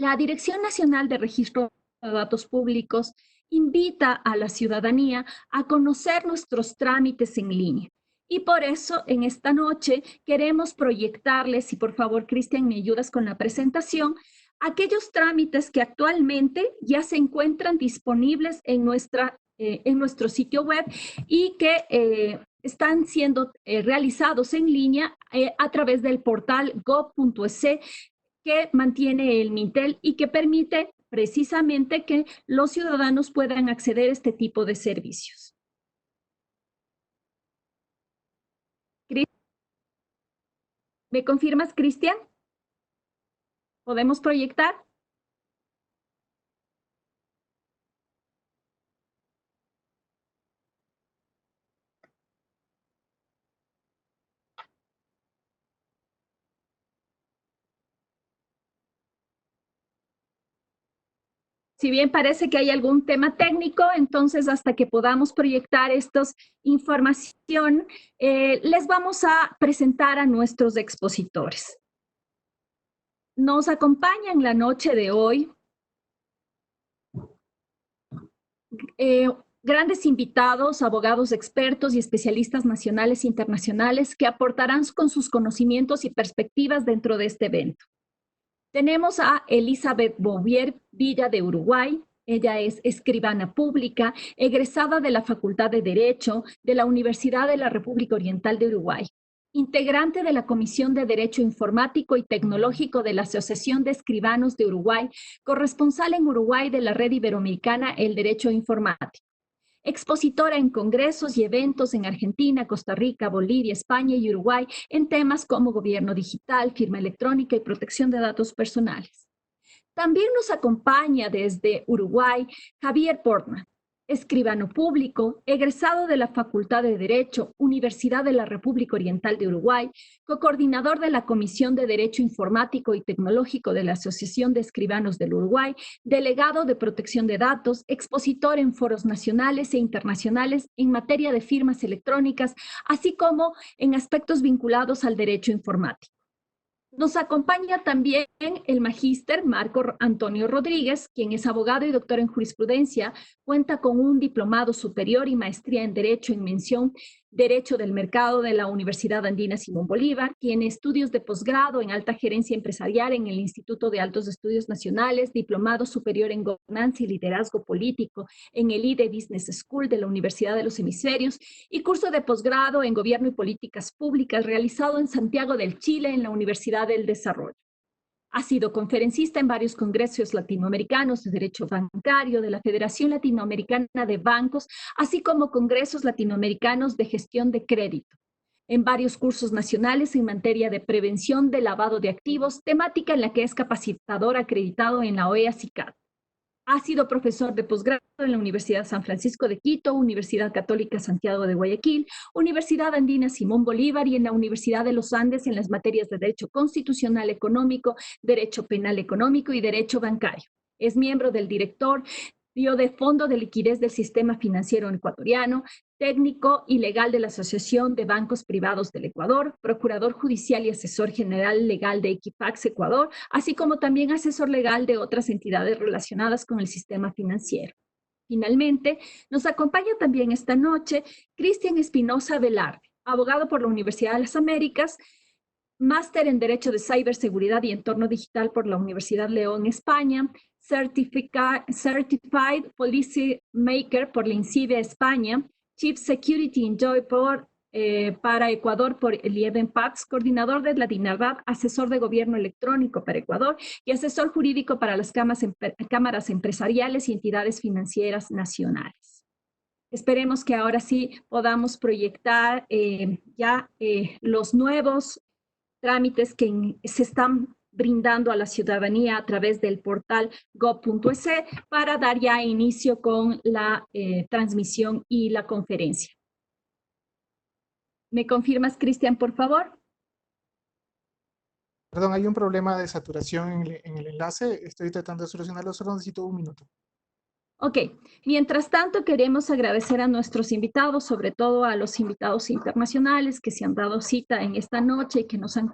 La Dirección Nacional de Registro de Datos Públicos invita a la ciudadanía a conocer nuestros trámites en línea. Y por eso, en esta noche, queremos proyectarles, y por favor, Cristian, me ayudas con la presentación, aquellos trámites que actualmente ya se encuentran disponibles en nuestro sitio web y que están siendo realizados en línea a través del portal gov.es que mantiene el Mintel y que permite precisamente que los ciudadanos puedan acceder a este tipo de servicios. ¿Me confirmas, Cristian? ¿Podemos proyectar? Si bien parece que hay algún tema técnico, entonces hasta que podamos proyectar esta información, les vamos a presentar a nuestros expositores. Nos acompaña en la noche de hoy grandes invitados, abogados expertos y especialistas nacionales e internacionales que aportarán con sus conocimientos y perspectivas dentro de este evento. Tenemos a Elizabeth Bouvier Villa de Uruguay. Ella es escribana pública, egresada de la Facultad de Derecho de la Universidad de la República Oriental de Uruguay, integrante de la Comisión de Derecho Informático y Tecnológico de la Asociación de Escribanos de Uruguay, corresponsal en Uruguay de la Red Iberoamericana El Derecho Informático. Expositora en congresos y eventos en Argentina, Costa Rica, Bolivia, España y Uruguay en temas como gobierno digital, firma electrónica y protección de datos personales. También nos acompaña desde Uruguay Javier Portman, escribano público, egresado de la Facultad de Derecho, Universidad de la República Oriental de Uruguay, cocoordinador de la Comisión de Derecho Informático y Tecnológico de la Asociación de Escribanos del Uruguay, delegado de protección de datos, expositor en foros nacionales e internacionales en materia de firmas electrónicas, así como en aspectos vinculados al derecho informático. Nos acompaña también el magíster Marco Antonio Rodríguez, quien es abogado y doctor en jurisprudencia, cuenta con un diplomado superior y maestría en Derecho en mención Derecho del Mercado de la Universidad Andina Simón Bolívar, tiene estudios de posgrado en alta gerencia empresarial en el Instituto de Altos Estudios Nacionales, diplomado superior en gobernanza y liderazgo político en el IDE Business School de la Universidad de los Hemisferios y curso de posgrado en Gobierno y Políticas Públicas realizado en Santiago del Chile en la Universidad del Desarrollo. Ha sido conferencista en varios congresos latinoamericanos de derecho bancario, de la Federación Latinoamericana de Bancos, así como congresos latinoamericanos de gestión de crédito, en varios cursos nacionales en materia de prevención de lavado de activos, temática en la que es capacitador acreditado en la OEA-CICAD. Ha sido profesor de posgrado en la Universidad San Francisco de Quito, Universidad Católica Santiago de Guayaquil, Universidad Andina Simón Bolívar y en la Universidad de los Andes en las materias de Derecho Constitucional Económico, Derecho Penal Económico y Derecho Bancario. Es miembro del directorio de Fondo de Liquidez del Sistema Financiero Ecuatoriano, técnico y legal de la Asociación de Bancos Privados del Ecuador, procurador judicial y asesor general legal de Equifax Ecuador, así como también asesor legal de otras entidades relacionadas con el sistema financiero. Finalmente, nos acompaña también esta noche Cristian Espinosa Velarde, abogado por la Universidad de las Américas, máster en Derecho de Ciberseguridad y Entorno Digital por la Universidad León, España, Certified Policy Maker por la INCIBE, España, Chief Security Enjoy para Ecuador por el IEBEN PAX, coordinador de la DINARDAD, asesor de gobierno electrónico para Ecuador y asesor jurídico para las cámaras empresariales y entidades financieras nacionales. Esperemos que ahora sí podamos proyectar los nuevos trámites que se están brindando a la ciudadanía a través del portal gov.es para dar ya inicio con la transmisión y la conferencia. ¿Me confirmas, Cristian, por favor? Perdón, hay un problema de saturación en el enlace. Estoy tratando de solucionarlo, solo necesito un minuto. Ok, mientras tanto queremos agradecer a nuestros invitados, sobre todo a los invitados internacionales que se han dado cita en esta noche y que nos han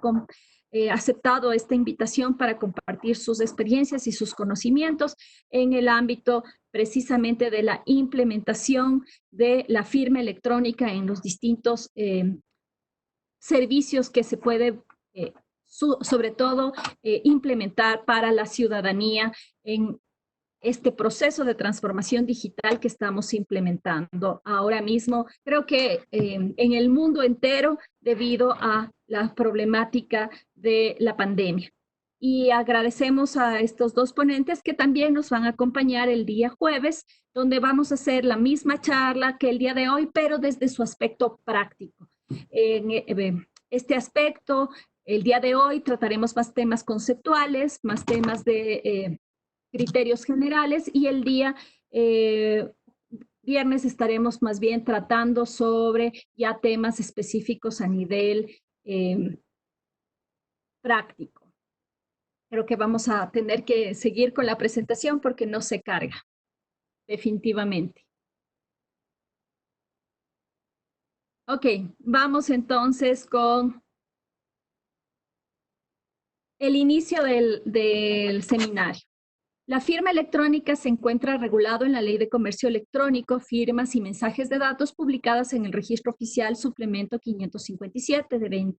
aceptado esta invitación para compartir sus experiencias y sus conocimientos en el ámbito precisamente de la implementación de la firma electrónica en los distintos servicios que se puede, sobre todo, implementar para la ciudadanía en este proceso de transformación digital que estamos implementando ahora mismo, creo que en el mundo entero debido a la problemática de la pandemia. Y agradecemos a estos dos ponentes que también nos van a acompañar el día jueves, donde vamos a hacer la misma charla que el día de hoy, pero desde su aspecto práctico. En este aspecto, el día de hoy trataremos más temas conceptuales, más temas de criterios generales, y el día viernes estaremos más bien tratando sobre ya temas específicos a nivel práctico. Creo que vamos a tener que seguir con la presentación porque no se carga, definitivamente. Ok, vamos entonces con el inicio del seminario. La firma electrónica se encuentra regulado en la Ley de Comercio Electrónico, firmas y mensajes de datos publicadas en el Registro Oficial Suplemento 557 de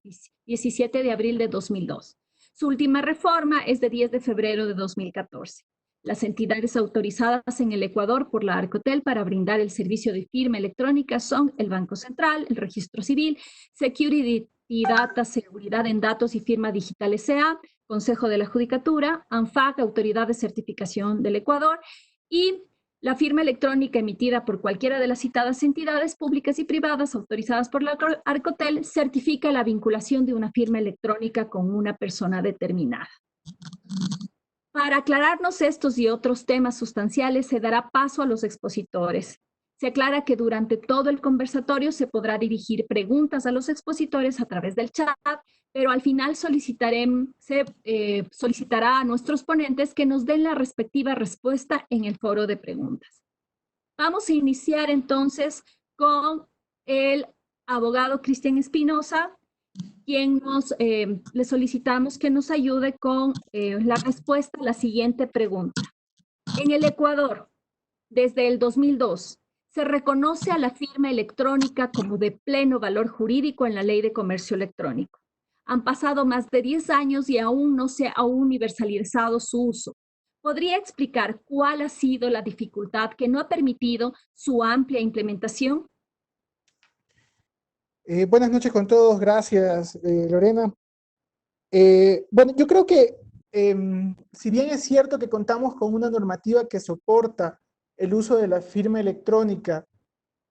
17 de abril de 2002. Su última reforma es de 10 de febrero de 2014. Las entidades autorizadas en el Ecuador por la Arcotel para brindar el servicio de firma electrónica son el Banco Central, el Registro Civil, Security Data, Seguridad en Datos y Firma Digital S.A., Consejo de la Judicatura, ANFAC, Autoridad de Certificación del Ecuador, y la firma electrónica emitida por cualquiera de las citadas entidades públicas y privadas autorizadas por la Arcotel certifica la vinculación de una firma electrónica con una persona determinada. Para aclararnos estos y otros temas sustanciales, se dará paso a los expositores. Se aclara que durante todo el conversatorio se podrá dirigir preguntas a los expositores a través del chat, pero al final solicitará a nuestros ponentes que nos den la respectiva respuesta en el foro de preguntas. Vamos a iniciar entonces con el abogado Cristian Espinosa, quien le solicitamos que nos ayude con la respuesta a la siguiente pregunta. En el Ecuador, desde el 2002, se reconoce a la firma electrónica como de pleno valor jurídico en la Ley de Comercio Electrónico. Han pasado más de 10 años y aún no se ha universalizado su uso. ¿Podría explicar cuál ha sido la dificultad que no ha permitido su amplia implementación? Buenas noches con todos, gracias Lorena. Bueno, yo creo que si bien es cierto que contamos con una normativa que soporta el uso de la firma electrónica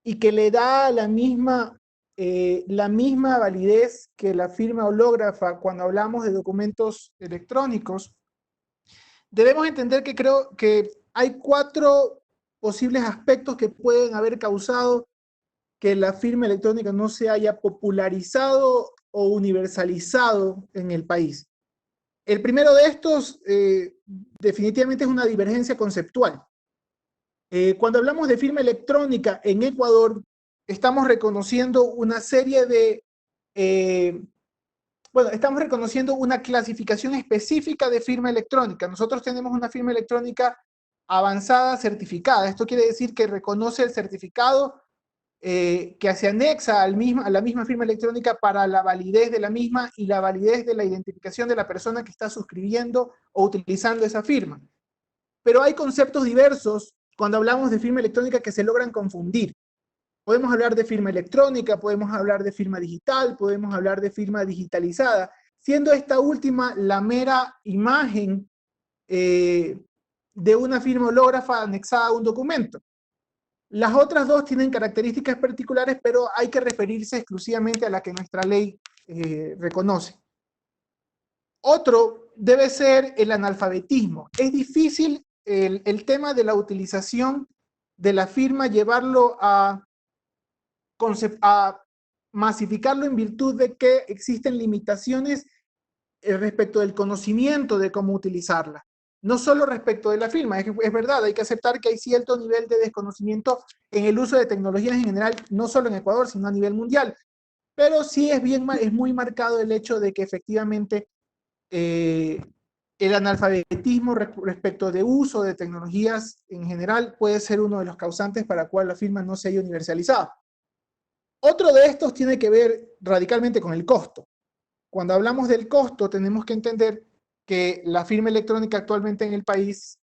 y que le da la misma validez que la firma hológrafa cuando hablamos de documentos electrónicos, debemos entender que creo que hay 4 posibles aspectos que pueden haber causado que la firma electrónica no se haya popularizado o universalizado en el país. El primero de estos definitivamente es una divergencia conceptual. Cuando hablamos de firma electrónica en Ecuador, estamos reconociendo una serie de, estamos reconociendo una clasificación específica de firma electrónica. Nosotros tenemos una firma electrónica avanzada certificada. Esto quiere decir que reconoce el certificado que se anexa a la misma firma electrónica para la validez de la misma y la validez de la identificación de la persona que está suscribiendo o utilizando esa firma. Pero hay conceptos diversos cuando hablamos de firma electrónica que se logran confundir. Podemos hablar de firma electrónica, podemos hablar de firma digital, podemos hablar de firma digitalizada, siendo esta última la mera imagen de una firma hológrafa anexada a un documento. Las otras dos tienen características particulares, pero hay que referirse exclusivamente a la que nuestra ley reconoce. Otro debe ser el analfabetismo. Es difícil el tema de la utilización de la firma, llevarlo a masificarlo en virtud de que existen limitaciones respecto del conocimiento de cómo utilizarla. No solo respecto de la firma, es verdad, hay que aceptar que hay cierto nivel de desconocimiento en el uso de tecnologías en general, no solo en Ecuador, sino a nivel mundial. Pero sí es muy marcado el hecho de que efectivamente el analfabetismo respecto de uso de tecnologías en general puede ser uno de los causantes para cual la firma no se haya universalizado. Otro de estos tiene que ver radicalmente con el costo. Cuando hablamos del costo, tenemos que entender que la firma electrónica actualmente en el país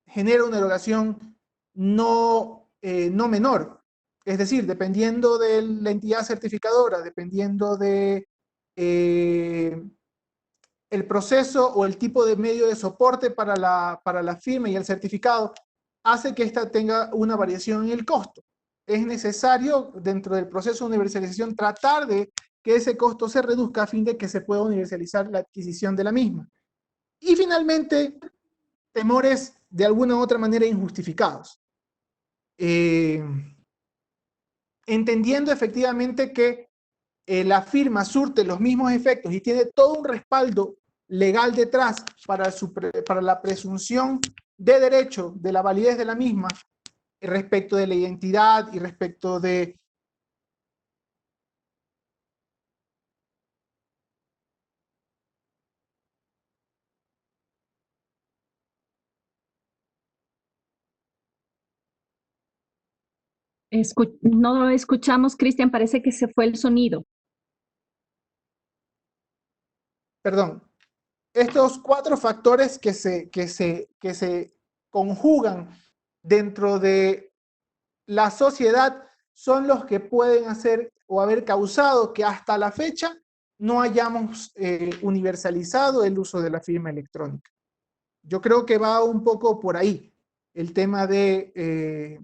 genera una erogación no menor. Es decir, dependiendo de la entidad certificadora, dependiendo de el proceso o el tipo de medio de soporte para la firma y el certificado, hace que esta tenga una variación en el costo. Es necesario, dentro del proceso de universalización, tratar de que ese costo se reduzca a fin de que se pueda universalizar la adquisición de la misma. Y finalmente, temores de alguna u otra manera injustificados. Entendiendo efectivamente que la firma surte los mismos efectos y tiene todo un respaldo legal detrás para la presunción de derecho de la validez de la misma respecto de la identidad y respecto de No lo escuchamos, Cristian, parece que se fue el sonido. perdón, estos cuatro factores que se conjugan dentro de la sociedad son los que pueden hacer o haber causado que hasta la fecha no hayamos universalizado el uso de la firma electrónica. Yo creo que va un poco por ahí el tema de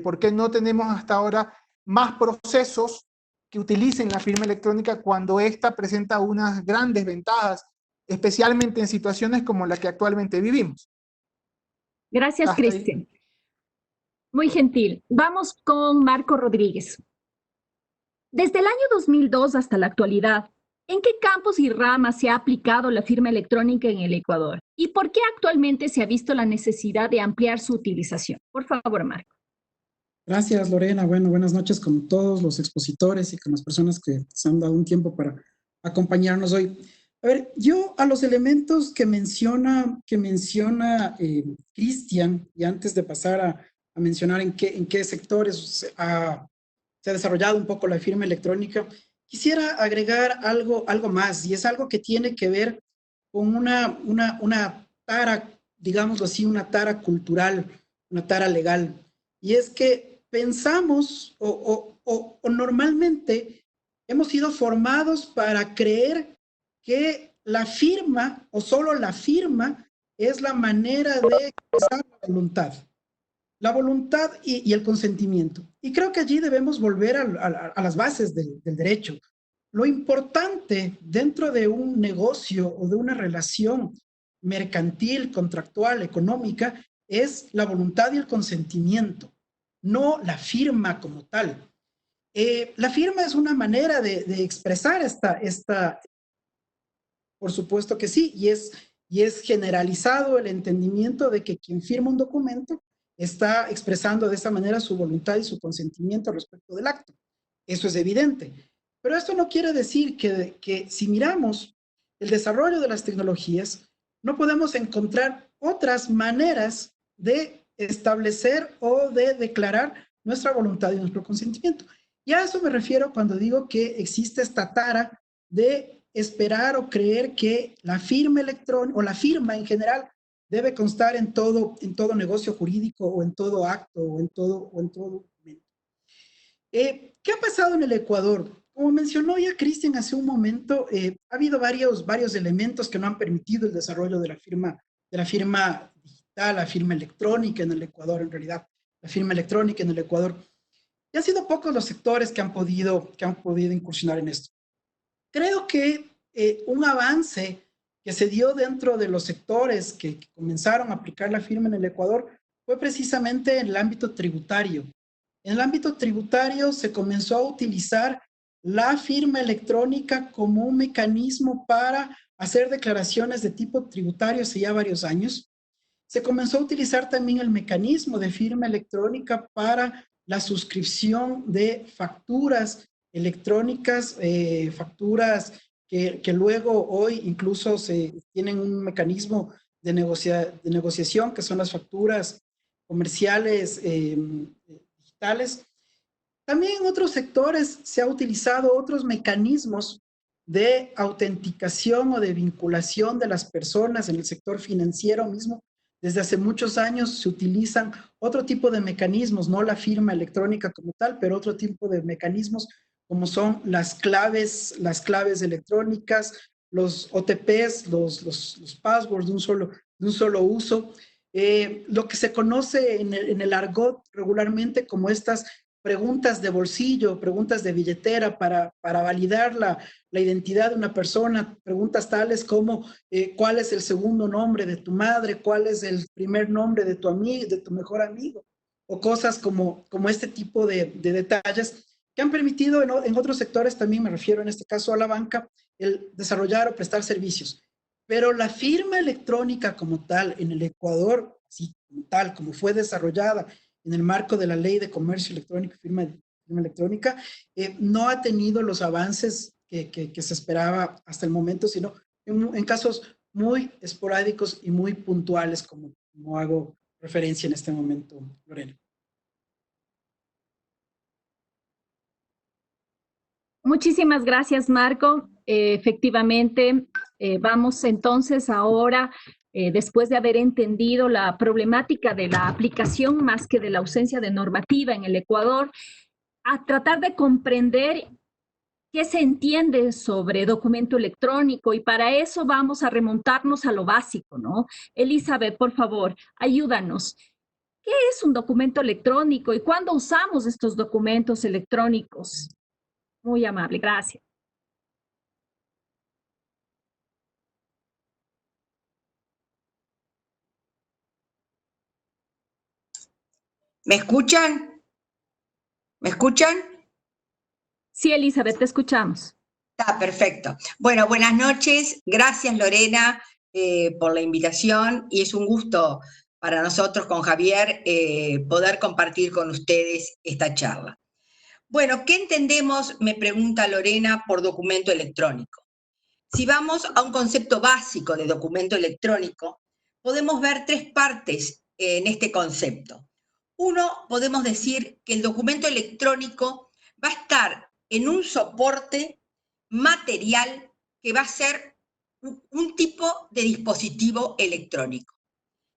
por qué no tenemos hasta ahora más procesos que utilicen la firma electrónica cuando ésta presenta unas grandes ventajas, especialmente en situaciones como la que actualmente vivimos. Gracias, Hasta ahí. Cristian. Muy gentil. Vamos con Marco Rodríguez. Desde el año 2002 hasta la actualidad, ¿en qué campos y ramas se ha aplicado la firma electrónica en el Ecuador? ¿Y por qué actualmente se ha visto la necesidad de ampliar su utilización? Por favor, Marco. Gracias, Lorena. Bueno, buenas noches con todos los expositores y con las personas que se han dado un tiempo para acompañarnos hoy. A ver, yo a los elementos que menciona Cristian, y antes de pasar a mencionar en qué sectores se ha desarrollado un poco la firma electrónica, quisiera agregar algo más, y es algo que tiene que ver con una tara, digámoslo así, una tara cultural, una tara legal, y es que pensamos o normalmente hemos sido formados para creer que la firma o solo la firma es la manera de expresar la voluntad y el consentimiento. Y creo que allí debemos volver a las bases del derecho. Lo importante dentro de un negocio o de una relación mercantil, contractual, económica, es la voluntad y el consentimiento, no la firma como tal. La firma es una manera de expresar por supuesto que sí, y es generalizado el entendimiento de que quien firma un documento está expresando de esa manera su voluntad y su consentimiento respecto del acto. Eso es evidente. Pero esto no quiere decir que si miramos el desarrollo de las tecnologías, no podemos encontrar otras maneras de establecer o de declarar nuestra voluntad y nuestro consentimiento. Y a eso me refiero cuando digo que existe esta tara de esperar o creer que la firma electrónica o la firma en general debe constar en todo negocio jurídico o en todo acto o en todo documento. ¿Qué ha pasado en el Ecuador? Como mencionó ya Cristian hace un momento, ha habido varios elementos que no han permitido el desarrollo de la firma digital, la firma electrónica en el Ecuador, en realidad, la firma electrónica en el Ecuador. Y han sido pocos los sectores que han podido incursionar en esto. Creo que un avance que se dio dentro de los sectores que comenzaron a aplicar la firma en el Ecuador fue precisamente en el ámbito tributario. En el ámbito tributario se comenzó a utilizar la firma electrónica como un mecanismo para hacer declaraciones de tipo tributario hace ya varios años. Se comenzó a utilizar también el mecanismo de firma electrónica para la suscripción de facturas electrónicas, facturas que luego hoy incluso se tienen un mecanismo de negociación, que son las facturas comerciales digitales. También en otros sectores se ha utilizado otros mecanismos de autenticación o de vinculación de las personas en el sector financiero mismo. Desde hace muchos años se utilizan otro tipo de mecanismos, no la firma electrónica como tal, pero otro tipo de mecanismos como son las claves electrónicas, los OTPs, los passwords de un solo uso, lo que se conoce en el argot regularmente como estas preguntas de bolsillo, preguntas de billetera para validar la identidad de una persona, preguntas tales como cuál es el segundo nombre de tu madre, cuál es el primer nombre de tu amigo, de tu mejor amigo, o cosas como este tipo de detalles que han permitido en otros sectores, también me refiero en este caso a la banca, el desarrollar o prestar servicios. Pero la firma electrónica como tal en el Ecuador, así como tal, como fue desarrollada en el marco de la Ley de Comercio Electrónico y firma electrónica, no ha tenido los avances que se esperaba hasta el momento, sino en casos muy esporádicos y muy puntuales, como hago referencia en este momento, Lorena. Muchísimas gracias, Marco. Efectivamente, vamos entonces ahora, después de haber entendido la problemática de la aplicación más que de la ausencia de normativa en el Ecuador, a tratar de comprender qué se entiende sobre documento electrónico, y para eso vamos a remontarnos a lo básico, ¿no? Elizabeth, por favor, ayúdanos. ¿Qué es un documento electrónico y cuándo usamos estos documentos electrónicos? Muy amable, gracias. ¿Me escuchan? ¿Me escuchan? Sí, Elizabeth, te escuchamos. Está perfecto. Bueno, buenas noches. Gracias, Lorena, por la invitación, y es un gusto para nosotros con Javier poder compartir con ustedes esta charla. Bueno, ¿qué entendemos, me pregunta Lorena, por documento electrónico? Si vamos a un concepto básico de documento electrónico, podemos ver tres partes en este concepto. Uno, podemos decir que el documento electrónico va a estar en un soporte material que va a ser un tipo de dispositivo electrónico.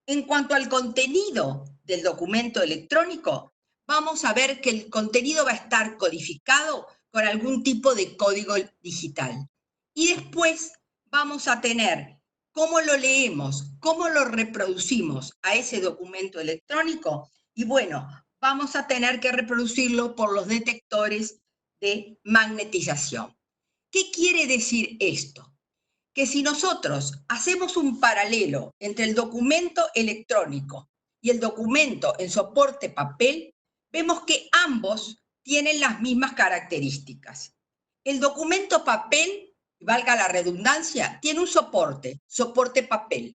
En cuanto al contenido del documento electrónico, vamos a ver que el contenido va a estar codificado con algún tipo de código digital. Y después vamos a tener cómo lo leemos, cómo lo reproducimos a ese documento electrónico, y bueno, vamos a tener que reproducirlo por los detectores de magnetización. ¿Qué quiere decir esto? Que si nosotros hacemos un paralelo entre el documento electrónico y el documento en soporte papel, vemos que ambos tienen las mismas características. El documento papel, valga la redundancia, tiene un soporte papel.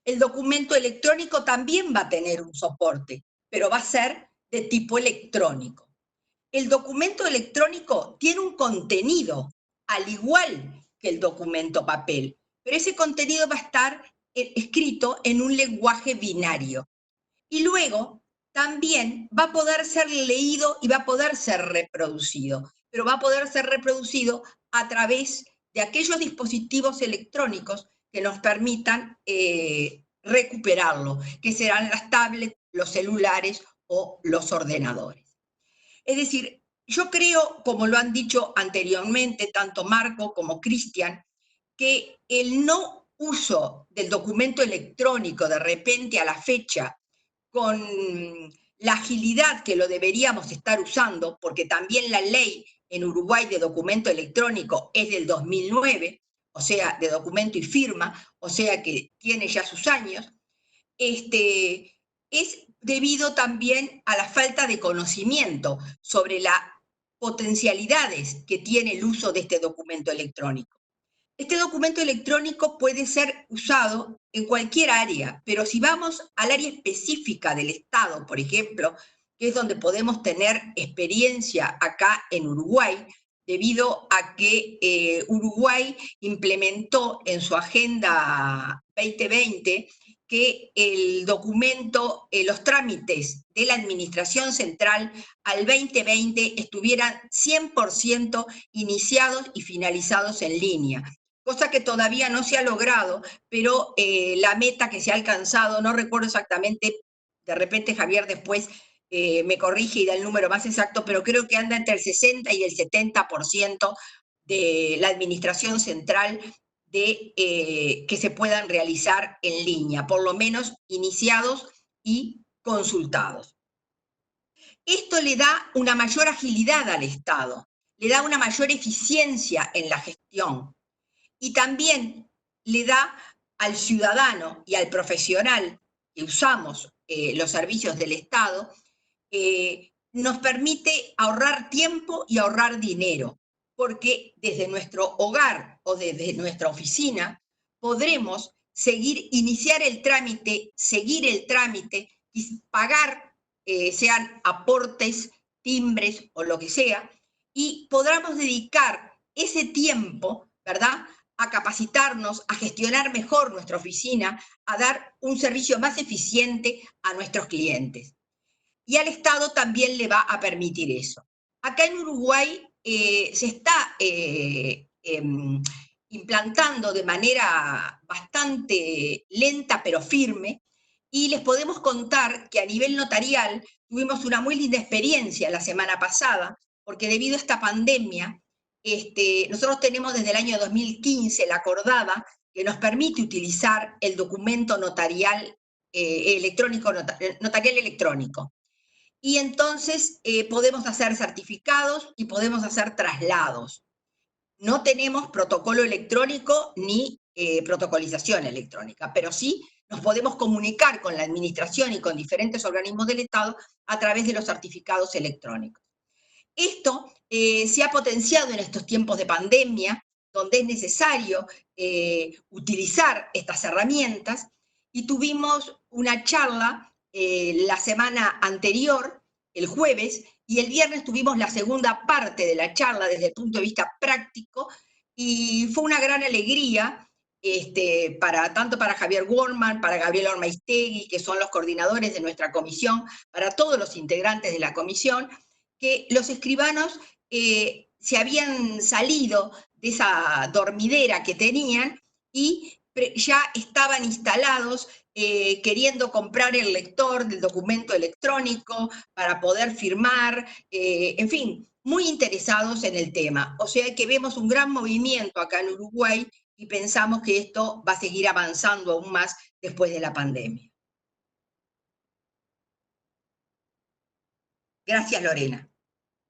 El documento electrónico también va a tener un soporte, pero va a ser de tipo electrónico. El documento electrónico tiene un contenido, al igual que el documento papel, pero ese contenido va a estar escrito en un lenguaje binario. Y luego también va a poder ser leído y va a poder ser reproducido, pero va a poder ser reproducido a través de aquellos dispositivos electrónicos que nos permitan recuperarlo, que serán las tablets, los celulares o los ordenadores. Es decir, yo creo, como lo han dicho anteriormente tanto Marco como Cristian, que el no uso del documento electrónico de repente a la fecha con la agilidad que lo deberíamos estar usando, porque también la ley en Uruguay de documento electrónico es del 2009, o sea, de documento y firma, o sea que tiene ya sus años, es debido también a la falta de conocimiento sobre las potencialidades que tiene el uso de este documento electrónico. Este documento electrónico puede ser usado en cualquier área, pero si vamos al área específica del Estado, por ejemplo, que es donde podemos tener experiencia acá en Uruguay, debido a que Uruguay implementó en su Agenda 2020 que el documento, los trámites de la Administración Central al 2020 estuvieran 100% iniciados y finalizados en línea, cosa que todavía no se ha logrado, pero la meta que se ha alcanzado, no recuerdo exactamente, de repente Javier después me corrige y da el número más exacto, pero creo que anda entre el 60 y el 70% de la Administración Central de que se puedan realizar en línea, por lo menos iniciados y consultados. Esto le da una mayor agilidad al Estado, le da una mayor eficiencia en la gestión y también le da al ciudadano y al profesional que usamos los servicios del Estado, nos permite ahorrar tiempo y ahorrar dinero, porque desde nuestro hogar o desde nuestra oficina podremos iniciar el trámite, seguir el trámite y pagar, sean aportes, timbres o lo que sea, y podamos dedicar ese tiempo, ¿verdad?, a capacitarnos, a gestionar mejor nuestra oficina, a dar un servicio más eficiente a nuestros clientes. Y al Estado también le va a permitir eso. Acá en Uruguay se está implantando de manera bastante lenta pero firme, y les podemos contar que a nivel notarial tuvimos una muy linda experiencia la semana pasada, porque debido a esta pandemia, nosotros tenemos desde el año 2015 la acordada que nos permite utilizar el documento notarial electrónico, notarial electrónico. Y entonces podemos hacer certificados y podemos hacer traslados. No tenemos protocolo electrónico ni protocolización electrónica, pero sí nos podemos comunicar con la administración y con diferentes organismos del Estado a través de los certificados electrónicos. Esto se ha potenciado en estos tiempos de pandemia, donde es necesario utilizar estas herramientas, y tuvimos una charla la semana anterior, el jueves, y el viernes tuvimos la segunda parte de la charla desde el punto de vista práctico, y fue una gran alegría, tanto para Javier Worman, para Gabriel Ormaiztegui, que son los coordinadores de nuestra comisión, para todos los integrantes de la comisión, que los escribanos se habían salido de esa dormidera que tenían y ya estaban instalados queriendo comprar el lector del documento electrónico para poder firmar, en fin, muy interesados en el tema. O sea que vemos un gran movimiento acá en Uruguay y pensamos que esto va a seguir avanzando aún más después de la pandemia. Gracias, Lorena.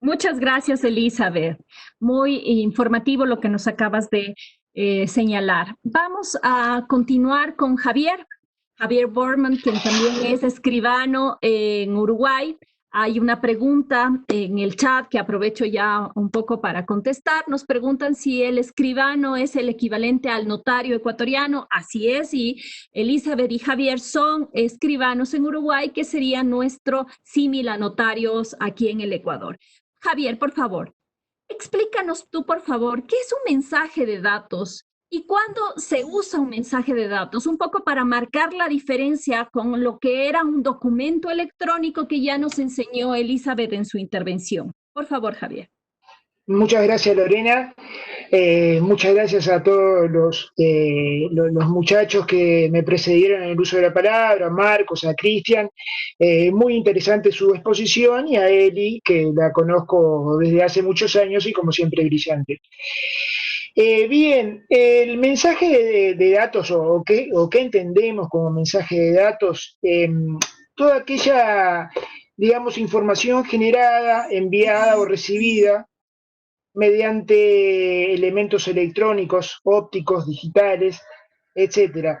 Muchas gracias, Elizabeth. Muy informativo lo que nos acabas de señalar. Vamos a continuar con Javier Worman, quien también es escribano en Uruguay. Hay una pregunta en el chat que aprovecho ya un poco para contestar. Nos preguntan si el escribano es el equivalente al notario ecuatoriano. Así es, y Elizabeth y Javier son escribanos en Uruguay, que sería nuestro símil a notarios aquí en el Ecuador. Javier, por favor, explícanos tú, por favor, ¿qué es un mensaje de datos y cuándo se usa un mensaje de datos? Un poco para marcar la diferencia con lo que era un documento electrónico que ya nos enseñó Elizabeth en su intervención. Por favor, Javier. Muchas gracias, Lorena. Muchas gracias a todos los muchachos que me precedieron en el uso de la palabra, a Marcos, a Cristian. Muy interesante su exposición, y a Eli, que la conozco desde hace muchos años y como siempre brillante. Bien, el mensaje de datos, o qué entendemos como mensaje de datos, toda aquella, digamos, información generada, enviada o recibida mediante elementos electrónicos, ópticos, digitales, etc.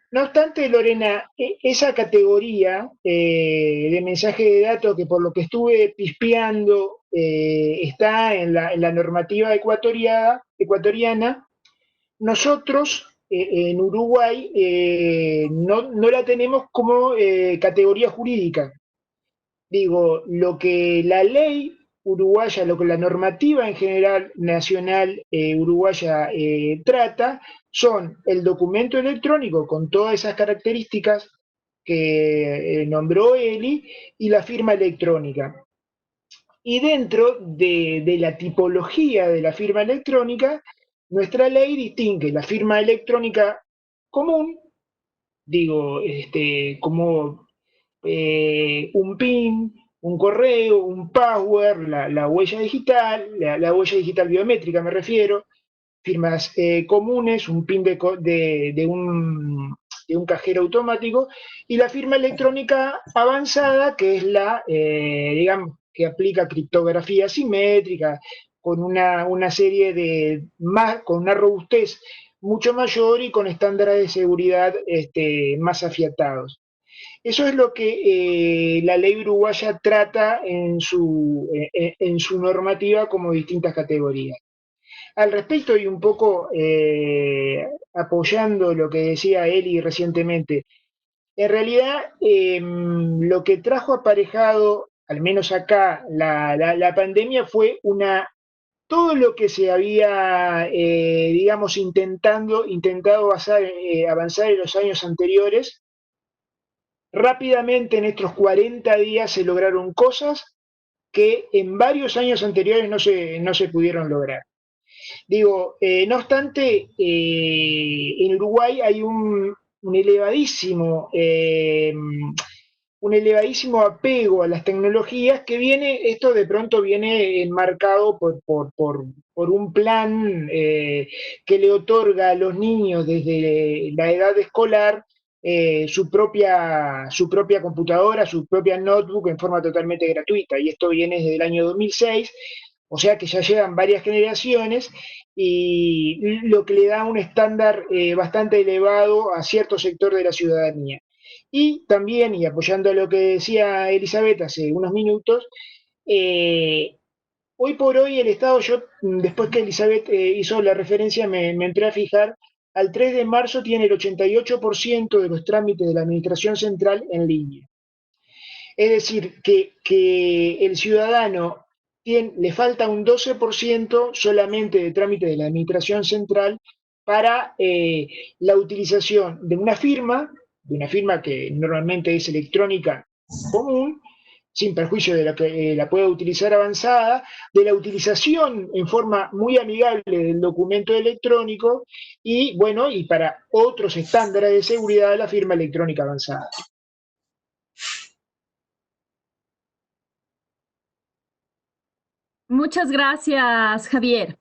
No obstante, Lorena, esa categoría de mensaje de datos, que por lo que estuve pispeando está en la normativa ecuatoriana, nosotros en Uruguay no la tenemos como categoría jurídica. Digo, lo que la ley uruguaya, lo que la normativa en general nacional uruguaya trata, son el documento electrónico con todas esas características que nombró Eli y la firma electrónica. Y dentro de la tipología de la firma electrónica, nuestra ley distingue la firma electrónica común, digo, como un PIN, un correo, un password, la huella digital, la huella digital biométrica me refiero, firmas comunes, un PIN de un cajero automático, y la firma electrónica avanzada, que es la, digamos, que aplica criptografía simétrica, con una serie de más, con una robustez mucho mayor y con estándares de seguridad más afiatados. Eso es lo que la ley uruguaya trata en su normativa como distintas categorías. Al respecto, y un poco apoyando lo que decía Eli recientemente, en realidad lo que trajo aparejado, al menos acá, la pandemia fue todo lo que se había, digamos, intentado avanzar en los años anteriores. Rápidamente en estos 40 días se lograron cosas que en varios años anteriores no se pudieron lograr. Digo, no obstante, en Uruguay hay un elevadísimo apego a las tecnologías esto de pronto viene enmarcado por un plan que le otorga a los niños desde la edad escolar su propia computadora, su propia notebook en forma totalmente gratuita. Y esto viene desde el año 2006, o sea que ya llevan varias generaciones y lo que le da un estándar bastante elevado a cierto sector de la ciudadanía. Y también, y apoyando lo que decía Elizabeth hace unos minutos, hoy por hoy el Estado, yo después que Elizabeth hizo la referencia me entré a fijar, al 3 de marzo tiene el 88% de los trámites de la Administración Central en línea. Es decir, que el ciudadano le falta un 12% solamente de trámites de la Administración Central para la utilización de una firma que normalmente es electrónica común, sin perjuicio de la que la pueda utilizar avanzada, de la utilización en forma muy amigable del documento electrónico y, bueno, y para otros estándares de seguridad, la firma electrónica avanzada. Muchas gracias, Javier.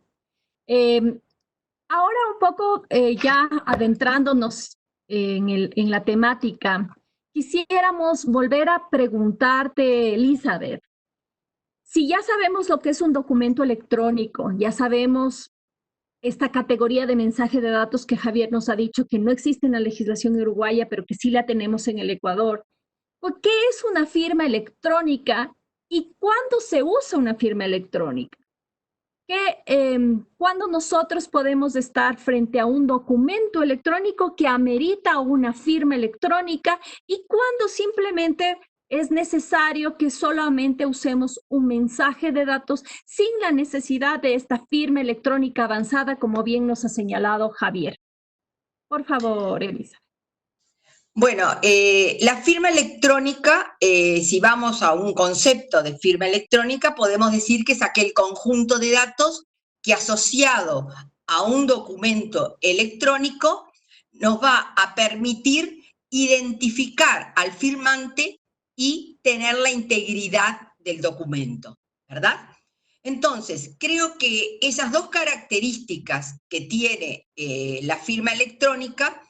Ahora un poco ya adentrándonos en la temática, quisiéramos volver a preguntarte, Elizabeth, si ya sabemos lo que es un documento electrónico, ya sabemos esta categoría de mensaje de datos que Javier nos ha dicho que no existe en la legislación uruguaya, pero que sí la tenemos en el Ecuador. ¿Por qué es una firma electrónica y cuándo se usa una firma electrónica? ¿Cuándo nosotros podemos estar frente a un documento electrónico que amerita una firma electrónica y cuándo simplemente es necesario que solamente usemos un mensaje de datos sin la necesidad de esta firma electrónica avanzada, como bien nos ha señalado Javier? Por favor, Elisa. Bueno, la firma electrónica, si vamos a un concepto de firma electrónica, podemos decir que es aquel conjunto de datos que asociado a un documento electrónico nos va a permitir identificar al firmante y tener la integridad del documento, ¿verdad? Entonces, creo que esas dos características que tiene la firma electrónica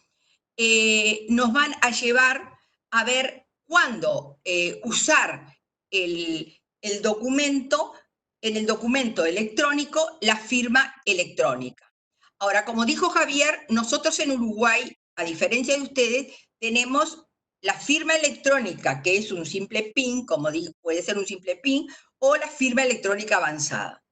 nos van a llevar a ver cuándo usar el documento, en el documento electrónico, la firma electrónica. Ahora, como dijo Javier, nosotros en Uruguay, a diferencia de ustedes, tenemos la firma electrónica, que es un simple PIN, como digo, puede ser un simple PIN, o la firma electrónica avanzada.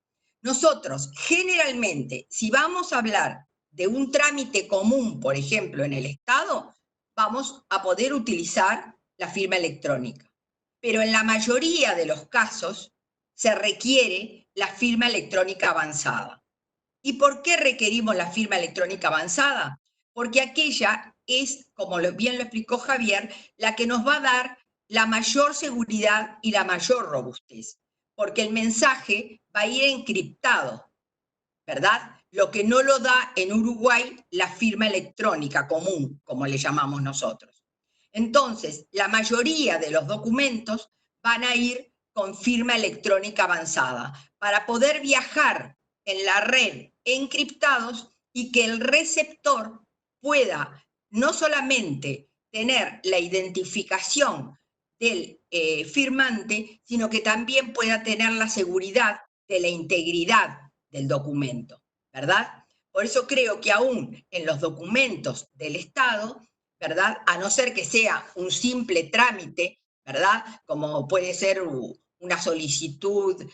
Nosotros, generalmente, si vamos a hablar de un trámite común, por ejemplo, en el Estado, vamos a poder utilizar la firma electrónica. Pero en la mayoría de los casos, se requiere la firma electrónica avanzada. ¿Y por qué requerimos la firma electrónica avanzada? Porque aquella es, como bien lo explicó Javier, la que nos va a dar la mayor seguridad y la mayor robustez, porque el mensaje va a ir encriptado, ¿verdad? Lo que no lo da en Uruguay la firma electrónica común, como le llamamos nosotros. Entonces, la mayoría de los documentos van a ir con firma electrónica avanzada para poder viajar en la red encriptados y que el receptor pueda no solamente tener la identificación del firmante, sino que también pueda tener la seguridad de la integridad del documento, ¿verdad? Por eso creo que aún en los documentos del Estado, ¿verdad? A no ser que sea un simple trámite, ¿verdad? Como puede ser una solicitud,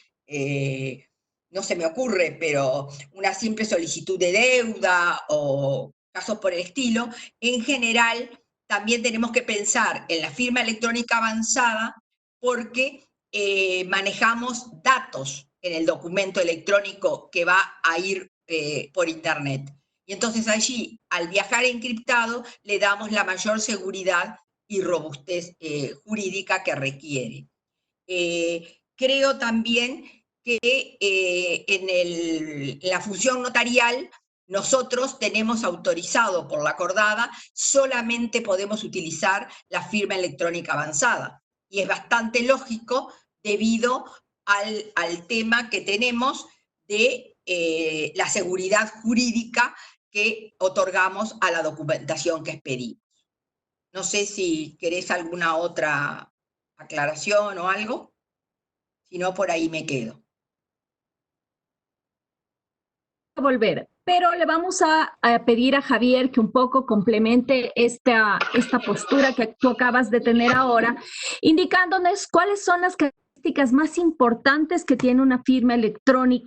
no se me ocurre, pero una simple solicitud de deuda o casos por el estilo, en general también tenemos que pensar en la firma electrónica avanzada porque manejamos datos en el documento electrónico que va a ir por Internet. Y entonces allí, al viajar encriptado, le damos la mayor seguridad y robustez jurídica que requiere. Creo también que en la función notarial nosotros tenemos autorizado por la acordada, solamente podemos utilizar la firma electrónica avanzada. Y es bastante lógico debido al tema que tenemos de la seguridad jurídica que otorgamos a la documentación que expedimos. No sé si querés alguna otra aclaración o algo, si no, por ahí me quedo. Volver, pero le vamos a pedir a Javier que un poco complemente esta postura que tú acabas de tener ahora, indicándonos cuáles son las características más importantes que tiene una firma electrónica.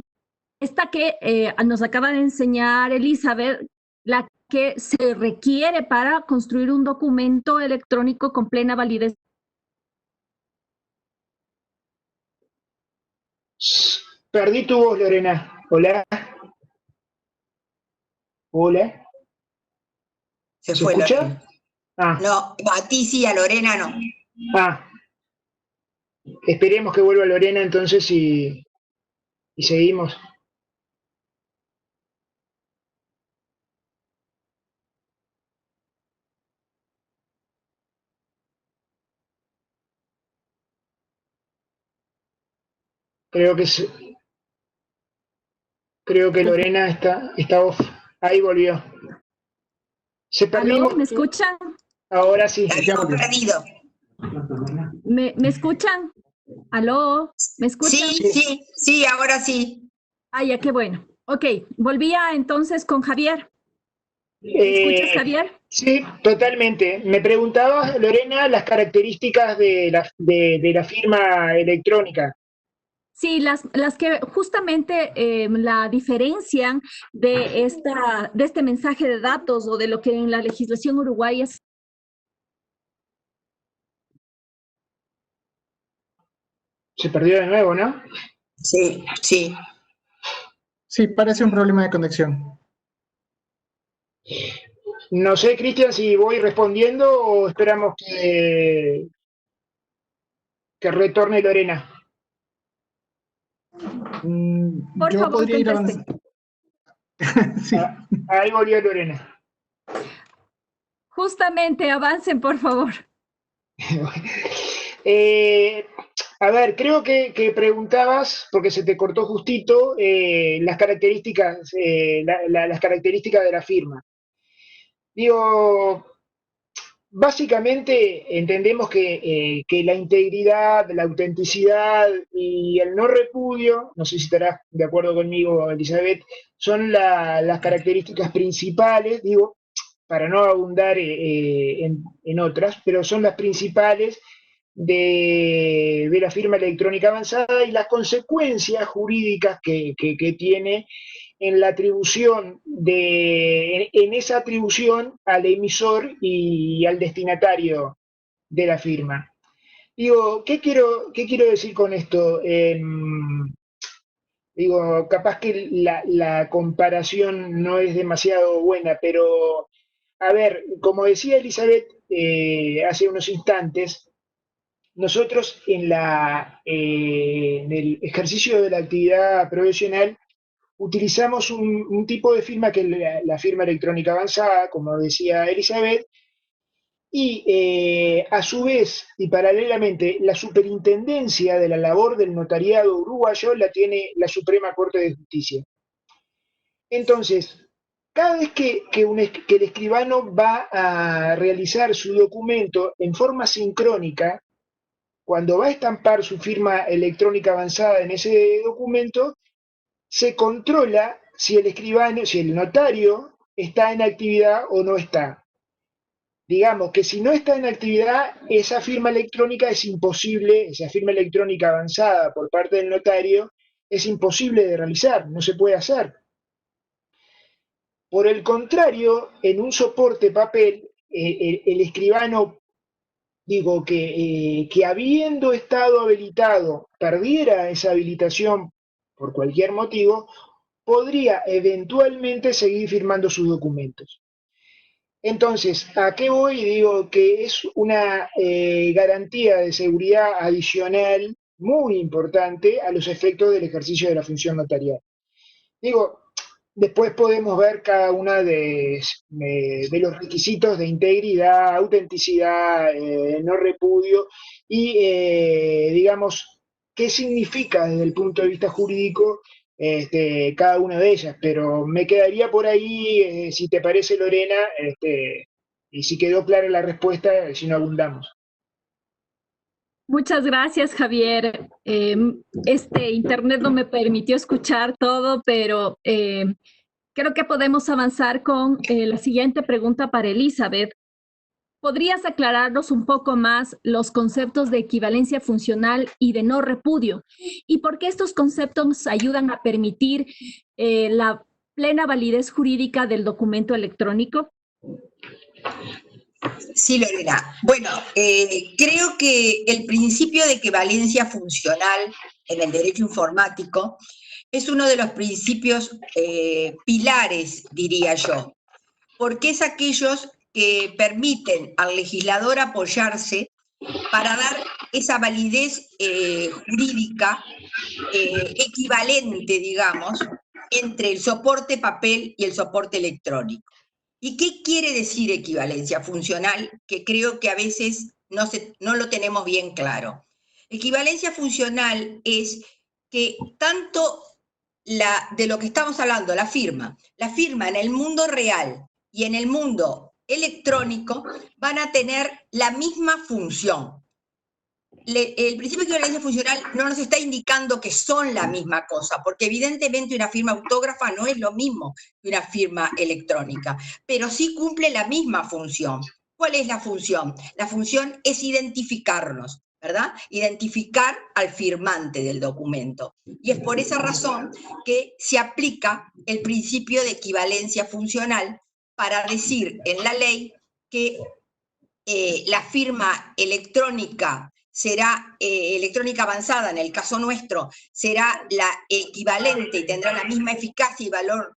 Esta que nos acaba de enseñar Elizabeth, la que se requiere para construir un documento electrónico con plena validez. Perdí tu voz, Lorena. Hola. Hola. Se fue escucha? Lorena. Ah. No, a ti sí, a Lorena no. Ah. Esperemos que vuelva Lorena entonces y seguimos. Creo que Lorena está off. Ahí volvió. Se perdió. ¿Aló? ¿Me escuchan? Ahora sí. La habíamos perdido. ¿Me escuchan? ¿Aló? ¿Me escuchan? Sí, ahora sí. Ah, ya, qué bueno. Ok, volvía entonces con Javier. ¿Me escuchas, Javier? Sí, totalmente. Me preguntabas, Lorena, las características de la firma electrónica. Sí, las que justamente la diferencian de este mensaje de datos o de lo que en la legislación uruguaya es. Se perdió de nuevo, ¿no? Sí. Sí, parece un problema de conexión. No sé, Cristian, si voy respondiendo o esperamos que retorne Lorena. Por Yo favor, podría ir conteste. avanzando. Sí. Ahí volvió Lorena. Justamente, avancen, por favor. A ver, creo que preguntabas, porque se te cortó justito, las características de la firma. Digo, básicamente entendemos que la integridad, la autenticidad y el no repudio, no sé si estarás de acuerdo conmigo, Elizabeth, son las características principales, digo, para no abundar en otras, pero son las principales de la firma electrónica avanzada y las consecuencias jurídicas que tiene en la atribución en esa atribución al emisor y al destinatario de la firma. Digo, qué quiero decir con esto? Digo, capaz que la comparación no es demasiado buena, pero a ver, como decía Elizabeth hace unos instantes, nosotros en el ejercicio de la actividad profesional utilizamos un tipo de firma que es la firma electrónica avanzada, como decía Elizabeth, y a su vez y paralelamente la superintendencia de la labor del notariado uruguayo la tiene la Suprema Corte de Justicia. Entonces, cada vez que el escribano va a realizar su documento en forma sincrónica, cuando va a estampar su firma electrónica avanzada en ese documento, se controla si el escribano, si el notario está en actividad o no está. Digamos que si no está en actividad, esa firma electrónica es imposible, esa firma electrónica avanzada por parte del notario es imposible de realizar, no se puede hacer. Por el contrario, en un soporte papel, el escribano, digo, que habiendo estado habilitado, perdiera esa habilitación por cualquier motivo, podría eventualmente seguir firmando sus documentos. Entonces, ¿a qué voy? Digo que es una garantía de seguridad adicional muy importante a los efectos del ejercicio de la función notarial. Digo, después podemos ver cada una de los requisitos de integridad, autenticidad, no repudio y, digamos, qué significa desde el punto de vista jurídico cada una de ellas. Pero me quedaría por ahí, si te parece, Lorena, y si quedó clara la respuesta, si no abundamos. Muchas gracias, Javier. Este internet no me permitió escuchar todo, pero creo que podemos avanzar con la siguiente pregunta para Elizabeth. ¿Podrías aclararnos un poco más los conceptos de equivalencia funcional y de no repudio? ¿Y por qué estos conceptos ayudan a permitir la plena validez jurídica del documento electrónico? Sí, Lorena. Bueno, creo que el principio de equivalencia funcional en el derecho informático es uno de los principios pilares, diría yo, porque es aquellos que permiten al legislador apoyarse para dar esa validez jurídica equivalente, digamos, entre el soporte papel y el soporte electrónico. ¿Y qué quiere decir equivalencia funcional? Que creo que a veces no lo tenemos bien claro. Equivalencia funcional es que tanto de lo que estamos hablando, la firma en el mundo real y en el mundo electrónico van a tener la misma función. El principio de equivalencia funcional no nos está indicando que son la misma cosa, porque evidentemente una firma autógrafa no es lo mismo que una firma electrónica, pero sí cumple la misma función. ¿Cuál es la función? La función es identificarnos, ¿verdad? Identificar al firmante del documento. Y es por esa razón que se aplica el principio de equivalencia funcional para decir en la ley que la firma electrónica será electrónica avanzada, en el caso nuestro, será la equivalente y tendrá la misma eficacia y valor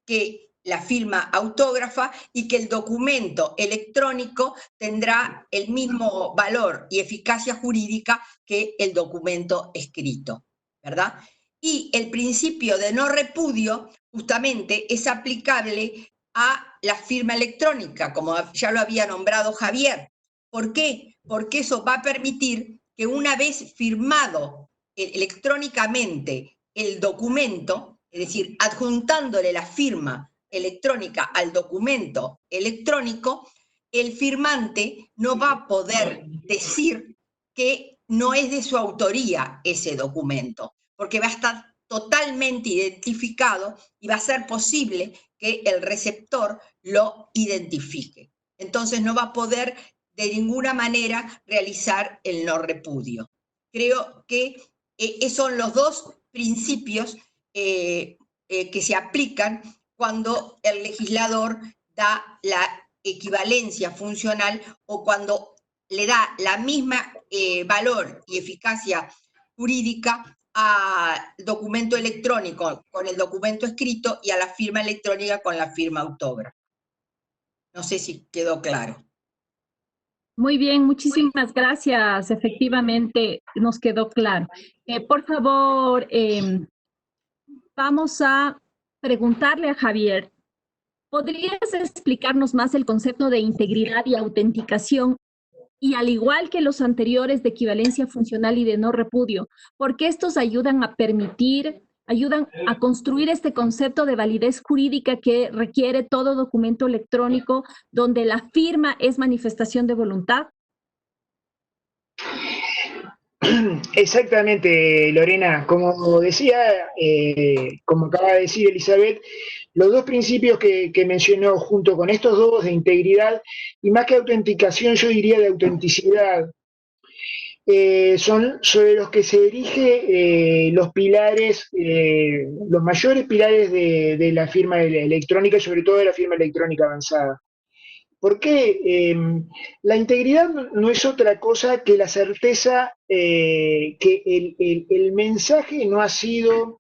que la firma autógrafa y que el documento electrónico tendrá el mismo valor y eficacia jurídica que el documento escrito, ¿verdad? Y el principio de no repudio justamente es aplicable a la firma electrónica, como ya lo había nombrado Javier. ¿Por qué? Porque eso va a permitir que una vez firmado electrónicamente el documento, es decir, adjuntándole la firma electrónica al documento electrónico, el firmante no va a poder decir que no es de su autoría ese documento, porque va a estar totalmente identificado y va a ser posible que el receptor lo identifique. Entonces no va a poder de ninguna manera realizar el no repudio. Creo que son los dos principios que se aplican cuando el legislador da la equivalencia funcional o cuando le da la misma valor y eficacia jurídica al documento electrónico con el documento escrito y a la firma electrónica con la firma autógrafa. No sé si quedó claro. Muy bien, muchísimas gracias. Efectivamente, nos quedó claro. Por favor, vamos a preguntarle a Javier, ¿podrías explicarnos más el concepto de integridad y autenticación? Y al igual que los anteriores de equivalencia funcional y de no repudio, ¿por qué estos ayudan a construir este concepto de validez jurídica que requiere todo documento electrónico donde la firma es manifestación de voluntad? Exactamente, Lorena. Como decía, como acaba de decir Elizabeth, los dos principios que mencionó junto con estos dos de integridad y más que autenticación, yo diría de autenticidad, son sobre los que se erige los pilares, los mayores pilares de la firma electrónica y sobre todo de la firma electrónica avanzada. Porque la integridad no es otra cosa que la certeza que el mensaje no ha sido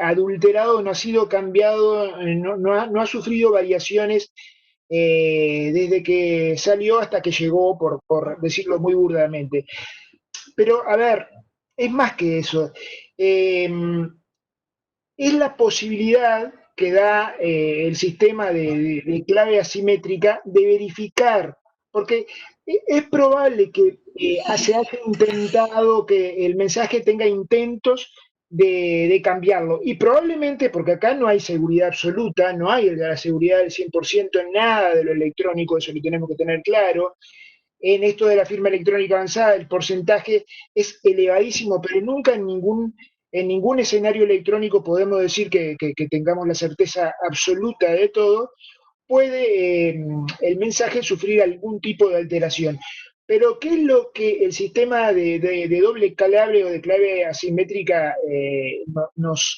adulterado, no ha sido cambiado, no ha sufrido variaciones desde que salió hasta que llegó, por decirlo muy burdamente. Pero, a ver, es más que eso. Es la posibilidad que da el sistema de clave asimétrica de verificar, porque es probable que se haya intentado que el mensaje tenga intentos de cambiarlo, y probablemente, porque acá no hay seguridad absoluta, no hay la seguridad del 100% en nada de lo electrónico, eso lo tenemos que tener claro. En esto de la firma electrónica avanzada, el porcentaje es elevadísimo, pero nunca en ningún escenario electrónico podemos decir que tengamos la certeza absoluta de todo. Puede el mensaje sufrir algún tipo de alteración. Pero, ¿qué es lo que el sistema de doble clave o de clave asimétrica nos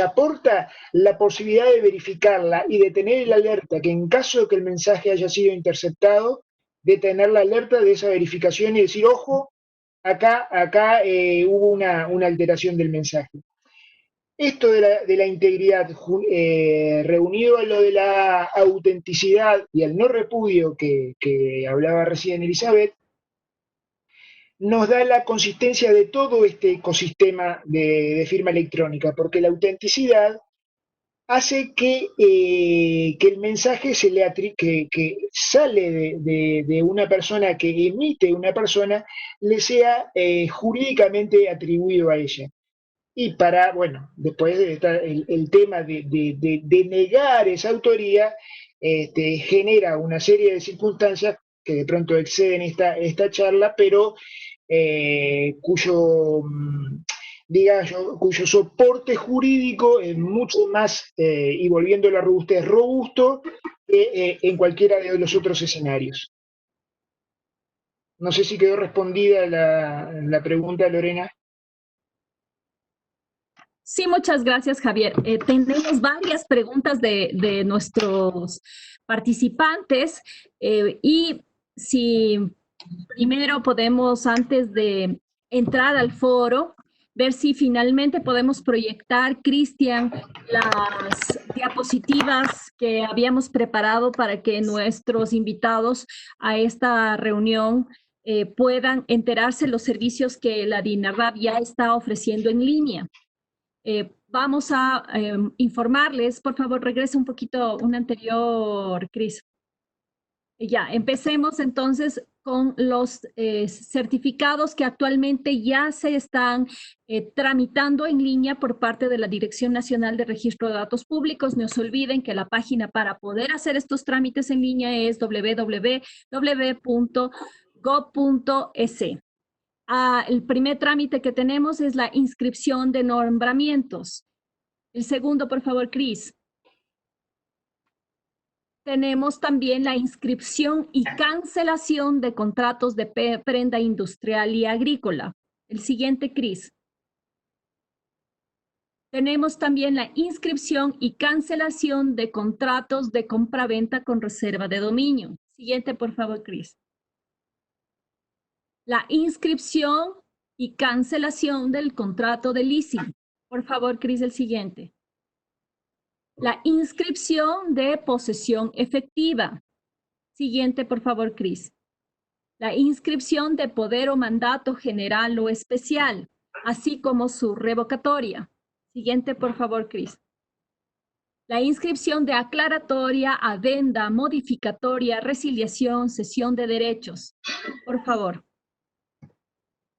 aporta? La posibilidad de verificarla y de tener el alerta que en caso de que el mensaje haya sido interceptado, de tener la alerta de esa verificación y decir, ojo, acá hubo una alteración del mensaje. Esto de la integridad, reunido a lo de la autenticidad y al no repudio que hablaba recién Elizabeth, nos da la consistencia de todo este ecosistema de firma electrónica, porque la autenticidad hace que el mensaje que sale de una persona, que emite una persona, le sea jurídicamente atribuido a ella. Y después está el tema de negar esa autoría, genera una serie de circunstancias que de pronto exceden esta charla, pero cuyo soporte jurídico es mucho más, y volviendo a la robustez, robusto que en cualquiera de los otros escenarios. No sé si quedó respondida la pregunta, Lorena. Sí, muchas gracias, Javier. Tenemos varias preguntas de nuestros participantes y si primero podemos, antes de entrar al foro, ver si finalmente podemos proyectar, Cristian, las diapositivas que habíamos preparado para que nuestros invitados a esta reunión puedan enterarse de los servicios que la DINARRAP ya está ofreciendo en línea. Vamos a informarles, por favor, regrese un poquito, un anterior, Cris. Ya, empecemos entonces con los certificados que actualmente ya se están tramitando en línea por parte de la Dirección Nacional de Registro de Datos Públicos. No se olviden que la página para poder hacer estos trámites en línea es www.gov.es. El primer trámite que tenemos es la inscripción de nombramientos. El segundo, por favor, Cris. Tenemos también la inscripción y cancelación de contratos de prenda industrial y agrícola. El siguiente, Cris. Tenemos también la inscripción y cancelación de contratos de compra-venta con reserva de dominio. Siguiente, por favor, Cris. La inscripción y cancelación del contrato de leasing. Por favor, Cris, el siguiente. La inscripción de posesión efectiva. Siguiente, por favor, Cris. La inscripción de poder o mandato general o especial, así como su revocatoria. Siguiente, por favor, Cris. La inscripción de aclaratoria, adenda, modificatoria, resiliación, cesión de derechos. Por favor.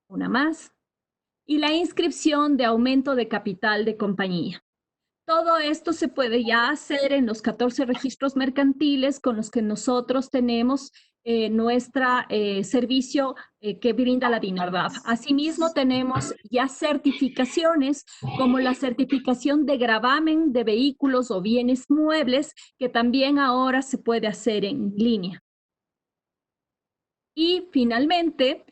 Una más. Y la inscripción de aumento de capital de compañía. Todo esto se puede ya hacer en los 14 registros mercantiles con los que nosotros tenemos nuestro servicio que brinda la DINARDAF. Asimismo, tenemos ya certificaciones como la certificación de gravamen de vehículos o bienes muebles, que también ahora se puede hacer en línea. Y finalmente,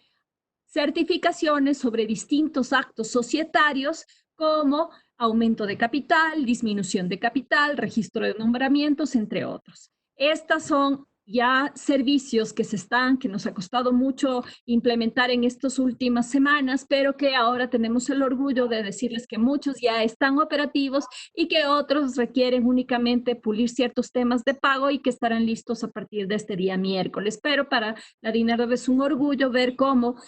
certificaciones sobre distintos actos societarios como aumento de capital, disminución de capital, registro de nombramientos, entre otros. Estas son ya servicios que nos ha costado mucho implementar en estas últimas semanas, pero que ahora tenemos el orgullo de decirles que muchos ya están operativos y que otros requieren únicamente pulir ciertos temas de pago y que estarán listos a partir de este día miércoles. Pero para la DINARDAF es un orgullo ver cómo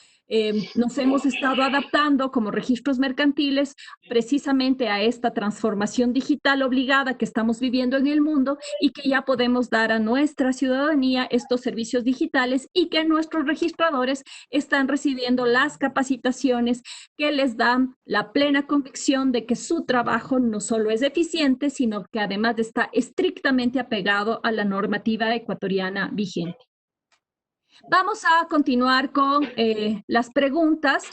nos hemos estado adaptando como registros mercantiles precisamente a esta transformación digital obligada que estamos viviendo en el mundo y que ya podemos dar a nuestra ciudadanía estos servicios digitales y que nuestros registradores están recibiendo las capacitaciones que les dan la plena convicción de que su trabajo no solo es eficiente, sino que además está estrictamente apegado a la normativa ecuatoriana vigente. Vamos a continuar con las preguntas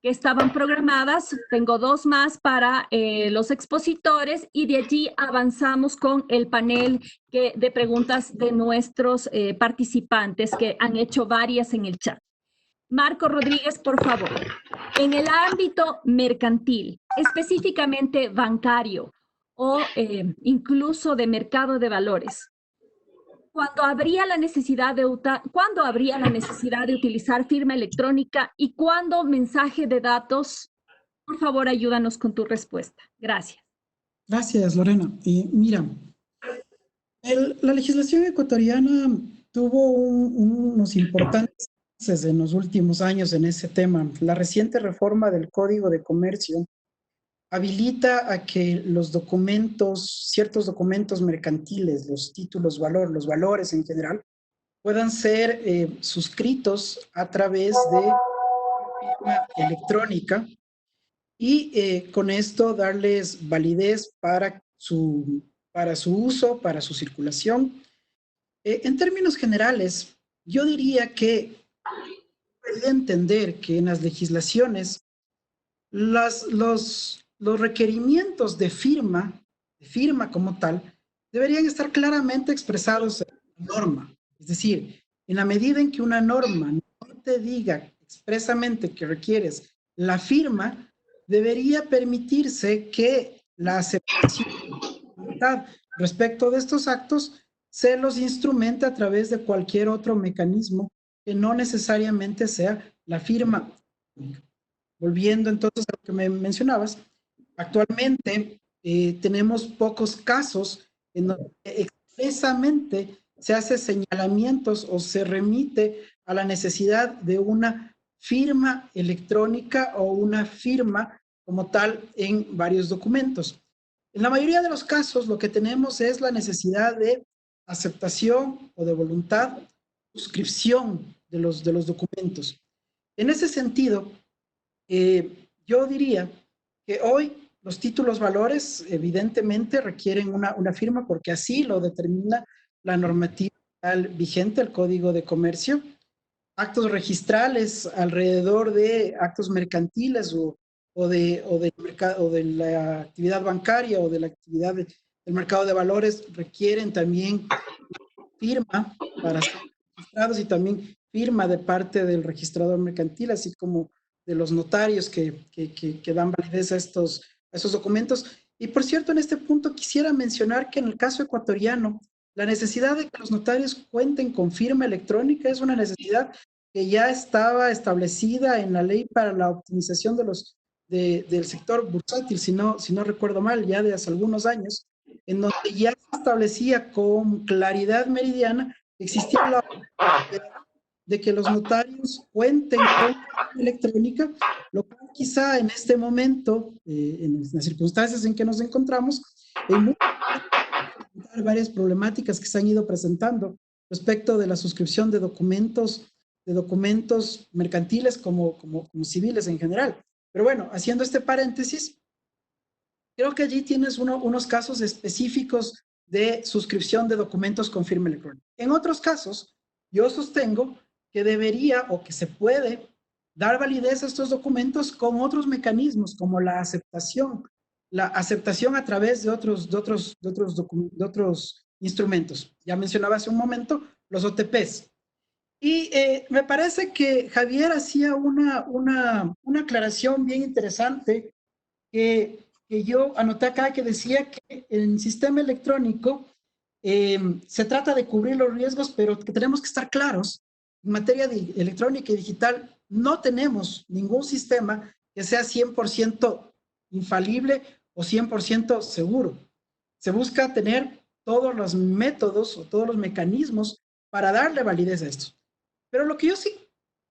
que estaban programadas. Tengo dos más para los expositores y de allí avanzamos con el panel de preguntas de nuestros participantes que han hecho varias en el chat. Marco Rodríguez, por favor. En el ámbito mercantil, específicamente bancario o incluso de mercado de valores, ¿cuándo habría la necesidad de utilizar firma electrónica y cuándo mensaje de datos? Por favor, ayúdanos con tu respuesta. Gracias. Gracias, Lorena. Mira, la legislación ecuatoriana tuvo unos importantes avances en los últimos años en ese tema. La reciente reforma del Código de Comercio habilita a que los documentos, ciertos documentos mercantiles, los títulos valor, los valores en general, puedan ser suscritos a través de firma electrónica y con esto darles validez para su uso, para su circulación. En términos generales, yo diría que debería entender que en las legislaciones los requerimientos de firma como tal, deberían estar claramente expresados en la norma. Es decir, en la medida en que una norma no te diga expresamente que requieres la firma, debería permitirse que la aceptación respecto de estos actos se los instrumente a través de cualquier otro mecanismo que no necesariamente sea la firma. Volviendo entonces a lo que me mencionabas, actualmente tenemos pocos casos en donde expresamente se hace señalamientos o se remite a la necesidad de una firma electrónica o una firma como tal en varios documentos. En la mayoría de los casos lo que tenemos es la necesidad de aceptación o de voluntad, suscripción de los documentos. En ese sentido, yo diría que hoy los títulos valores evidentemente requieren una firma porque así lo determina la normativa vigente, el Código de Comercio. Actos registrales alrededor de actos mercantiles o de la actividad bancaria o de la actividad del mercado de valores requieren también firma para ser registrados y también firma de parte del registrador mercantil, así como de los notarios que dan validez a esos documentos. Y por cierto, en este punto quisiera mencionar que en el caso ecuatoriano, la necesidad de que los notarios cuenten con firma electrónica es una necesidad que ya estaba establecida en la ley para la optimización del sector bursátil, si no recuerdo mal, ya de hace algunos años, en donde ya se establecía con claridad meridiana que existía la de que los notarios cuenten con electrónica, lo cual quizá en este momento, en las circunstancias en que nos encontramos, en varias problemáticas que se han ido presentando respecto de la suscripción de documentos mercantiles como civiles en general. Pero bueno, haciendo este paréntesis, creo que allí tienes unos casos específicos de suscripción de documentos con firma electrónica. En otros casos, yo sostengo que debería o que se puede dar validez a estos documentos con otros mecanismos, como la aceptación a través de otros instrumentos. Ya mencionaba hace un momento los OTPs. Y me parece que Javier hacía una aclaración bien interesante que yo anoté acá, que decía que el sistema electrónico se trata de cubrir los riesgos, pero que tenemos que estar claros. En materia de electrónica y digital, no tenemos ningún sistema que sea 100% infalible o 100% seguro. Se busca tener todos los métodos o todos los mecanismos para darle validez a esto. Pero lo que yo sí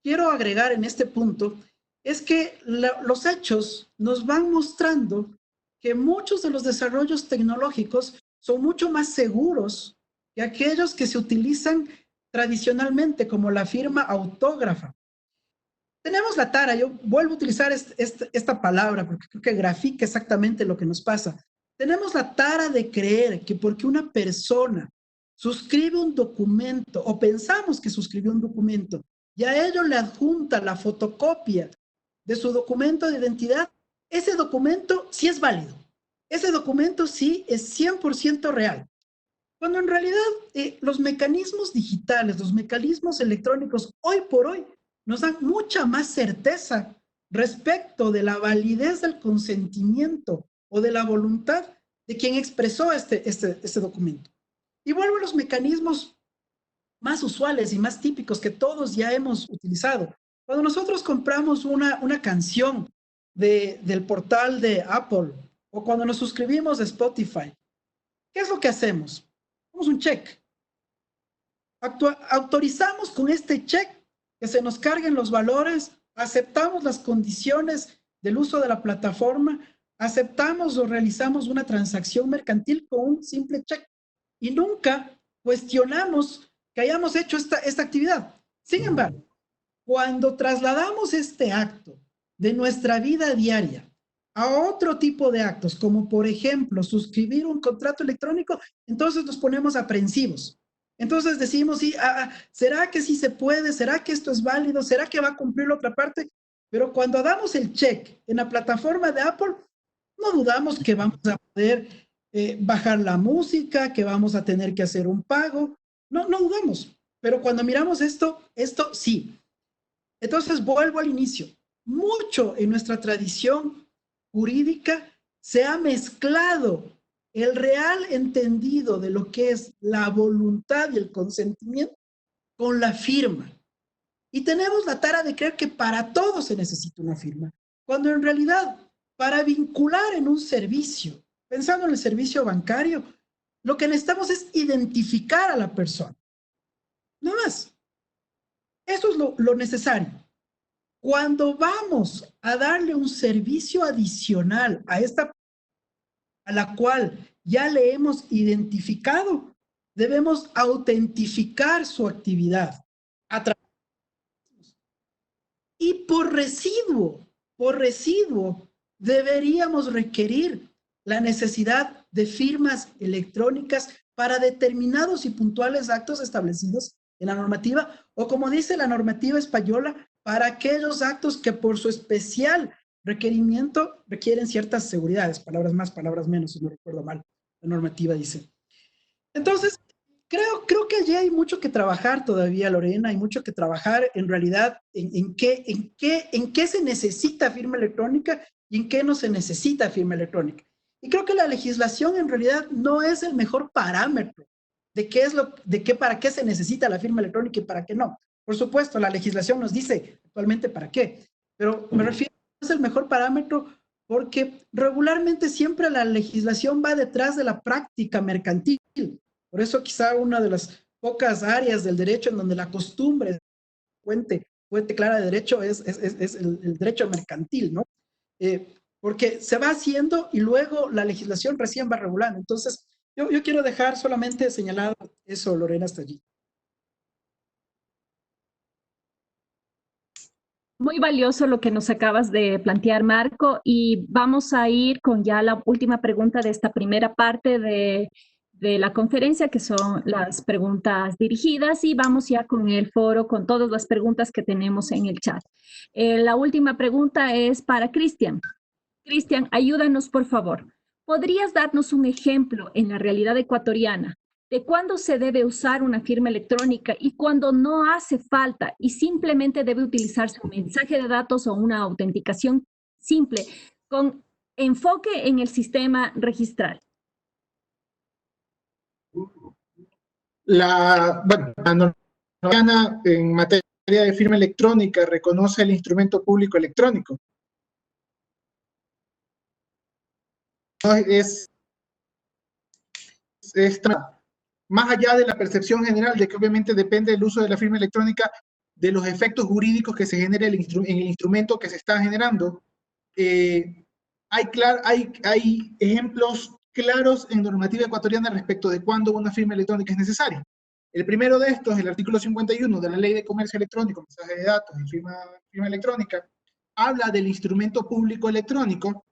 quiero agregar en este punto es que los hechos nos van mostrando que muchos de los desarrollos tecnológicos son mucho más seguros que aquellos que se utilizan tradicionalmente, como la firma autógrafa. Tenemos la tara, yo vuelvo a utilizar esta palabra porque creo que grafica exactamente lo que nos pasa. Tenemos la tara de creer que porque una persona suscribe un documento o pensamos que suscribió un documento y a ello le adjunta la fotocopia de su documento de identidad, ese documento sí es válido. Ese documento sí es 100% real. Cuando en realidad los mecanismos digitales, los mecanismos electrónicos, hoy por hoy, nos dan mucha más certeza respecto de la validez del consentimiento o de la voluntad de quien expresó este documento. Y vuelvo a los mecanismos más usuales y más típicos que todos ya hemos utilizado. Cuando nosotros compramos una canción del portal de Apple o cuando nos suscribimos a Spotify, ¿qué es lo que hacemos? Hacemos un check. Autorizamos con este check que se nos carguen los valores, aceptamos las condiciones del uso de la plataforma, aceptamos o realizamos una transacción mercantil con un simple check y nunca cuestionamos que hayamos hecho esta actividad. Sin embargo, cuando trasladamos este acto de nuestra vida diaria a otro tipo de actos, como por ejemplo suscribir un contrato electrónico, entonces nos ponemos aprensivos. Entonces decimos, sí, ¿será que sí se puede? ¿Será que esto es válido? ¿Será que va a cumplir la otra parte? Pero cuando damos el check en la plataforma de Apple, no dudamos que vamos a poder bajar la música, que vamos a tener que hacer un pago. No dudamos. Pero cuando miramos esto sí. Entonces vuelvo al inicio. Mucho en nuestra tradición jurídica se ha mezclado el real entendido de lo que es la voluntad y el consentimiento con la firma. Y tenemos la tara de creer que para todo se necesita una firma, cuando en realidad para vincular en un servicio, pensando en el servicio bancario, lo que necesitamos es identificar a la persona. No más. Eso es lo necesario. Cuando vamos a darle un servicio adicional a la cual ya le hemos identificado, debemos autentificar su actividad. Y por residuo, deberíamos requerir la necesidad de firmas electrónicas para determinados y puntuales actos establecidos en la normativa, o como dice la normativa española, para aquellos actos que por su especial requerimiento requieren ciertas seguridades, palabras más, palabras menos, si no recuerdo mal, la normativa dice. Entonces, creo que allí hay mucho que trabajar todavía, Lorena, hay mucho que trabajar en realidad en qué se necesita firma electrónica y en qué no se necesita firma electrónica. Y creo que la legislación en realidad no es el mejor parámetro de para qué se necesita la firma electrónica y para qué no. Por supuesto, la legislación nos dice actualmente para qué, pero me refiero, es el mejor parámetro porque regularmente siempre la legislación va detrás de la práctica mercantil. Por eso quizá una de las pocas áreas del derecho en donde la costumbre fuente clara de derecho es el derecho mercantil, ¿no? Porque se va haciendo y luego la legislación recién va regulando. Entonces, yo quiero dejar solamente señalado eso, Lorena, hasta allí. Muy valioso lo que nos acabas de plantear, Marco, y vamos a ir con ya la última pregunta de esta primera parte de la conferencia, que son las preguntas dirigidas, y vamos ya con el foro, con todas las preguntas que tenemos en el chat. La última pregunta es para Cristian. Cristian, ayúdanos, por favor. ¿Podrías darnos un ejemplo en la realidad ecuatoriana de cuándo se debe usar una firma electrónica y cuándo no hace falta y simplemente debe utilizarse un mensaje de datos o una autenticación simple con enfoque en el sistema registral? La norma en materia de firma electrónica reconoce el instrumento público electrónico. Más allá de la percepción general de que obviamente depende del uso de la firma electrónica de los efectos jurídicos que se genera en el instrumento que se está generando, hay ejemplos claros en normativa ecuatoriana respecto de cuándo una firma electrónica es necesaria. El primero de estos, el artículo 51 de la Ley de Comercio Electrónico, mensaje de datos y firma electrónica, habla del instrumento público electrónico,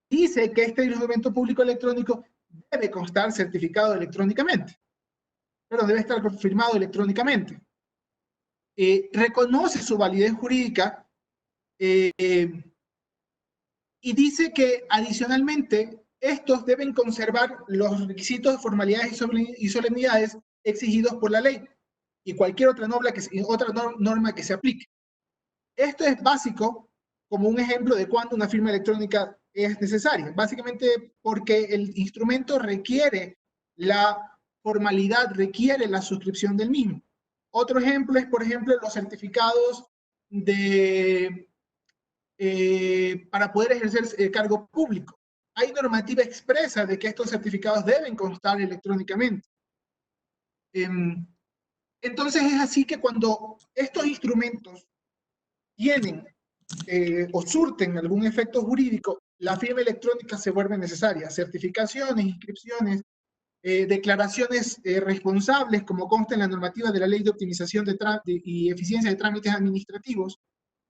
dice que este instrumento público electrónico debe constar certificado electrónicamente, pero debe estar confirmado electrónicamente. Reconoce su validez jurídica y dice que adicionalmente estos deben conservar los requisitos, formalidades y solemnidades exigidos por la ley y cualquier otra norma que se aplique. Esto es básico como un ejemplo de cuándo una firma electrónica es necesaria, básicamente porque el instrumento requiere la formalidad, requiere la suscripción del mismo. Otro ejemplo es, por ejemplo, los certificados para poder ejercer cargo público. Hay normativa expresa de que estos certificados deben constar electrónicamente. Entonces es así que cuando estos instrumentos tienen o surten algún efecto jurídico, la firma electrónica se vuelve necesaria. Certificaciones, inscripciones, declaraciones responsables, como consta en la normativa de la Ley de Optimización y Eficiencia de Trámites Administrativos,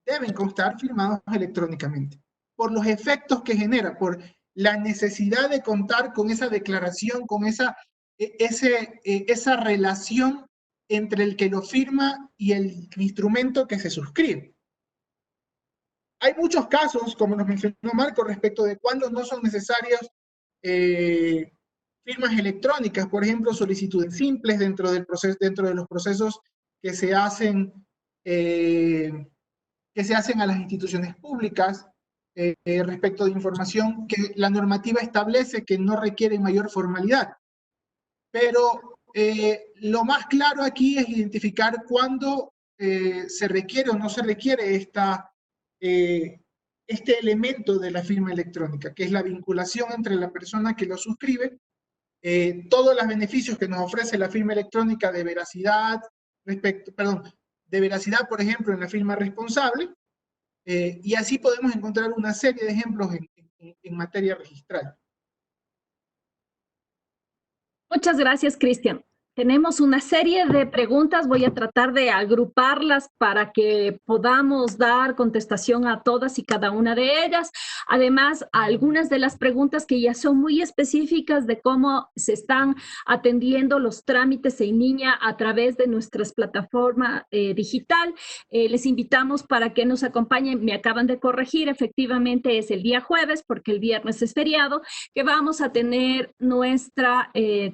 deben constar firmados electrónicamente, por los efectos que genera, por la necesidad de contar con esa declaración, con esa relación entre el que lo firma y el instrumento que se suscribe. Hay muchos casos, como nos mencionó Marco, respecto de cuándo no son necesarias firmas electrónicas, por ejemplo, solicitudes simples dentro de los procesos que se hacen a las instituciones públicas respecto de información que la normativa establece que no requiere mayor formalidad. Pero lo más claro aquí es identificar cuándo se requiere o no se requiere este elemento de la firma electrónica, que es la vinculación entre la persona que lo suscribe, todos los beneficios que nos ofrece la firma electrónica de veracidad, de veracidad, por ejemplo, en la firma responsable, y así podemos encontrar una serie de ejemplos en materia registral. Muchas gracias, Cristian. Tenemos una serie de preguntas, voy a tratar de agruparlas para que podamos dar contestación a todas y cada una de ellas. Además, algunas de las preguntas que ya son muy específicas de cómo se están atendiendo los trámites en línea a través de nuestras plataformas digital. Les invitamos para que nos acompañen. Me acaban de corregir, efectivamente es el día jueves, porque el viernes es feriado, que vamos a tener nuestra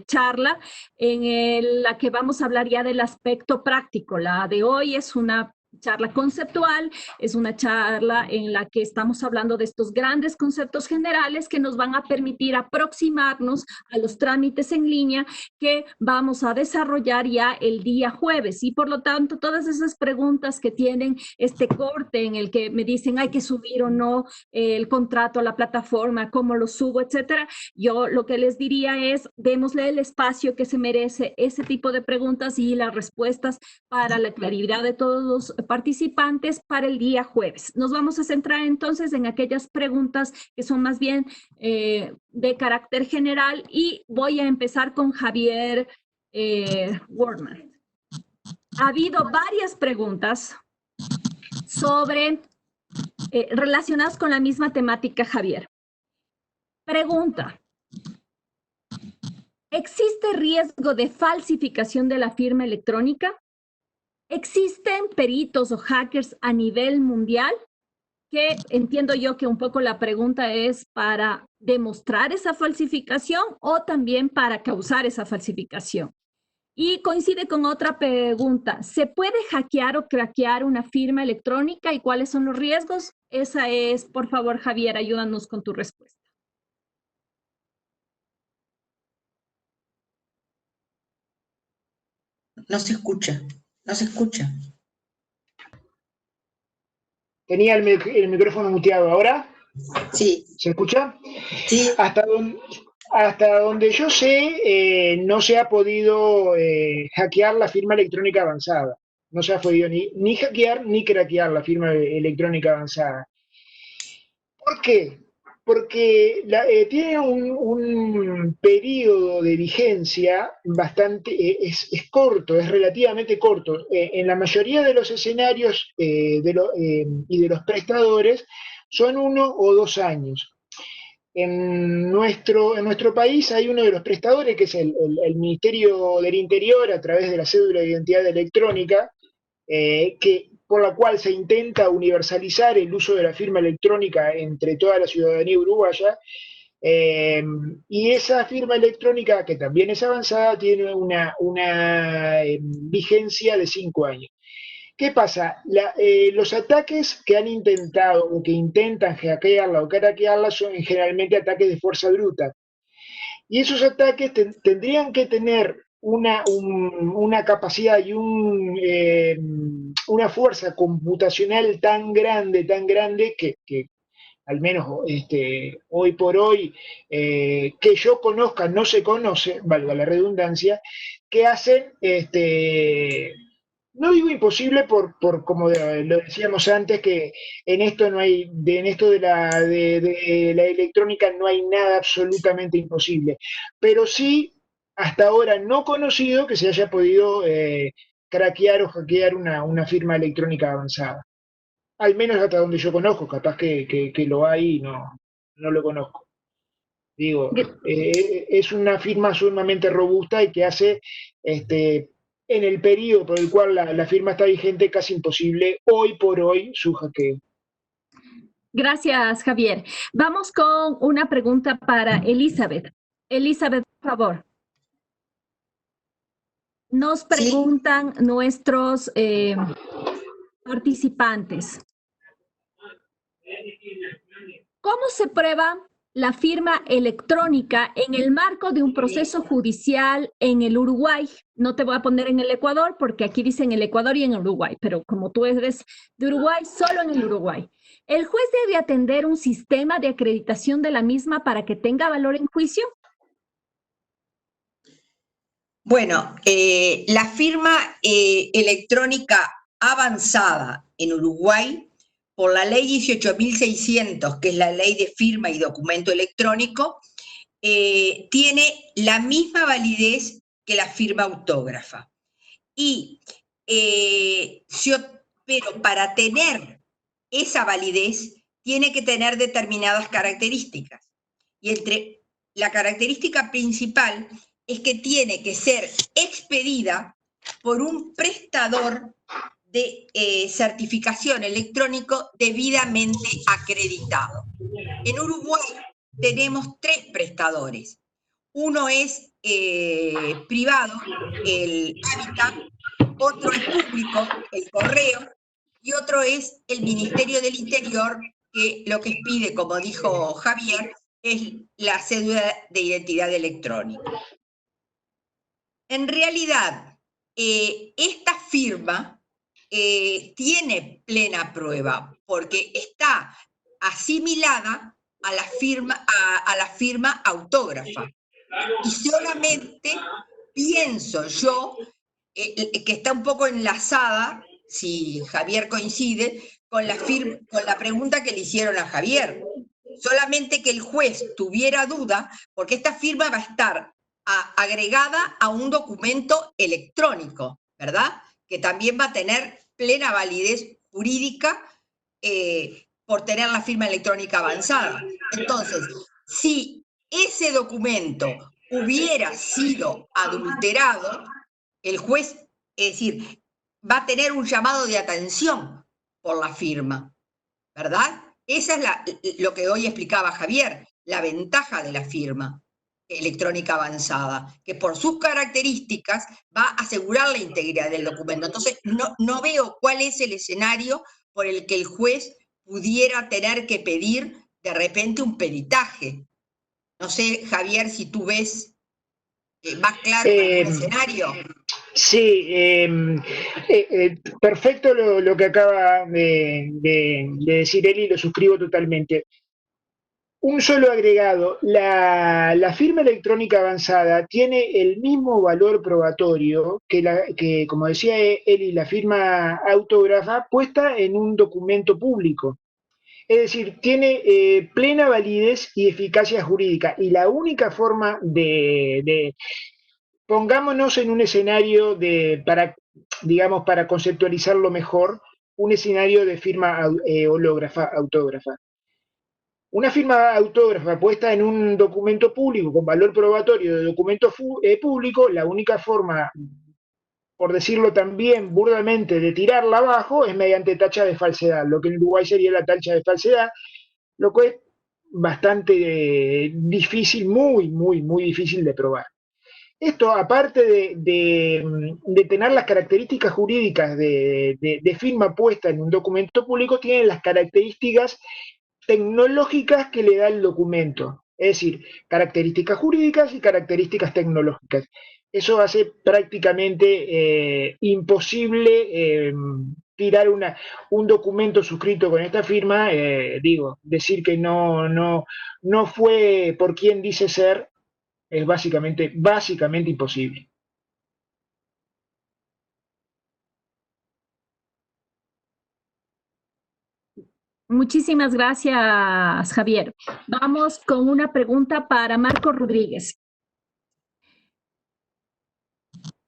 charla en la que vamos a hablar ya del aspecto práctico. La de hoy es una charla conceptual, es una charla en la que estamos hablando de estos grandes conceptos generales que nos van a permitir aproximarnos a los trámites en línea que vamos a desarrollar ya el día jueves. Y por lo tanto, todas esas preguntas que tienen este corte en el que me dicen hay que subir o no el contrato a la plataforma, cómo lo subo, etcétera, yo lo que les diría es démosle el espacio que se merece ese tipo de preguntas y las respuestas para la claridad de todos los participantes para el día jueves. Nos vamos a centrar entonces en aquellas preguntas que son más bien de carácter general y voy a empezar con Javier Wordman. Ha habido varias preguntas sobre relacionadas con la misma temática, Javier. Pregunta. ¿Existe riesgo de falsificación de la firma electrónica? ¿Existen peritos o hackers a nivel mundial? Que entiendo yo que un poco la pregunta es para demostrar esa falsificación o también para causar esa falsificación. Y coincide con otra pregunta. ¿Se puede hackear o craquear una firma electrónica y cuáles son los riesgos? Esa es, por favor, Javier, ayúdanos con tu respuesta. No se escucha, no se escucha. Tenía el micrófono muteado. ¿Ahora? Sí. ¿Se escucha? Sí. Hasta donde yo sé, no se ha podido hackear la firma electrónica avanzada. No se ha podido ni hackear ni craquear la firma electrónica avanzada. ¿Por qué? Porque tiene un periodo de vigencia bastante, es corto, es relativamente corto. En la mayoría de los escenarios y de los prestadores son 1 o 2 años. En nuestro país hay uno de los prestadores, que es el Ministerio del Interior, a través de la cédula de identidad electrónica, por la cual se intenta universalizar el uso de la firma electrónica entre toda la ciudadanía uruguaya, y esa firma electrónica, que también es avanzada, tiene una vigencia de 5 años. ¿Qué pasa? Los ataques que han intentado o que intentan hackearla o craquearla son generalmente ataques de fuerza bruta. Y esos ataques tendrían que tener una capacidad y una fuerza computacional tan grande que al menos hoy por hoy, que yo conozca, no se conoce, valga la redundancia, que hacen, no digo imposible por como lo decíamos antes, que en esto no hay, en esto de la electrónica no hay nada absolutamente imposible, pero sí hasta ahora no conocido que se haya podido craquear o hackear una firma electrónica avanzada. Al menos hasta donde yo conozco, capaz que lo hay y no lo conozco. Digo, es una firma sumamente robusta y que hace, en el periodo por el cual la firma está vigente, casi imposible hoy por hoy su hackeo. Gracias, Javier. Vamos con una pregunta para Elizabeth. Elizabeth, por favor. Nos preguntan nuestros participantes. ¿Cómo se prueba la firma electrónica en el marco de un proceso judicial en el Uruguay? No te voy a poner en el Ecuador porque aquí dicen el Ecuador y en Uruguay, pero como tú eres de Uruguay, solo en el Uruguay. ¿El juez debe atender un sistema de acreditación de la misma para que tenga valor en juicio? Bueno, la firma electrónica avanzada en Uruguay, por la ley 18.600, que es la ley de firma y documento electrónico, tiene la misma validez que la firma autógrafa. Pero para tener esa validez tiene que tener determinadas características. Y entre la característica principal es que tiene que ser expedida por un prestador de certificación electrónico debidamente acreditado. En Uruguay tenemos 3 prestadores. Uno es privado, el Hábitat, otro es público, el Correo, y otro es el Ministerio del Interior, que lo que pide, como dijo Javier, es la cédula de identidad electrónica. En realidad, esta firma tiene plena prueba, porque está asimilada a la firma autógrafa. Y solamente pienso yo que está un poco enlazada, si Javier coincide, con la pregunta que le hicieron a Javier. Solamente que el juez tuviera duda, porque esta firma va a estar agregada a un documento electrónico, ¿verdad? Que también va a tener plena validez jurídica por tener la firma electrónica avanzada. Entonces, si ese documento hubiera sido adulterado, el juez, es decir, va a tener un llamado de atención por la firma, ¿verdad? Esa es lo que hoy explicaba Javier, la ventaja de la firma electrónica avanzada, que por sus características va a asegurar la integridad del documento. Entonces, no veo cuál es el escenario por el que el juez pudiera tener que pedir de repente un peritaje. No sé, Javier, si tú ves más claro el escenario. Sí, perfecto lo que acaba de decir Eli, lo suscribo totalmente. Un solo agregado, la firma electrónica avanzada tiene el mismo valor probatorio que, como decía Eli, la firma autógrafa puesta en un documento público. Es decir, tiene plena validez y eficacia jurídica. Y la única forma pongámonos en un escenario para conceptualizarlo mejor, un escenario de firma autógrafa. Una firma autógrafa puesta en un documento público con valor probatorio de documento público, la única forma, por decirlo también burdamente, de tirarla abajo es mediante tacha de falsedad, lo que en Uruguay sería la tacha de falsedad, lo que es bastante difícil, muy difícil de probar. Esto, aparte de tener las características jurídicas de firma puesta en un documento público, tiene las características tecnológicas que le da el documento, es decir, características jurídicas y características tecnológicas. Eso hace prácticamente imposible tirar un documento suscrito con esta firma, decir que no fue por quien dice ser, es básicamente imposible. Muchísimas gracias, Javier. Vamos con una pregunta para Marco Rodríguez.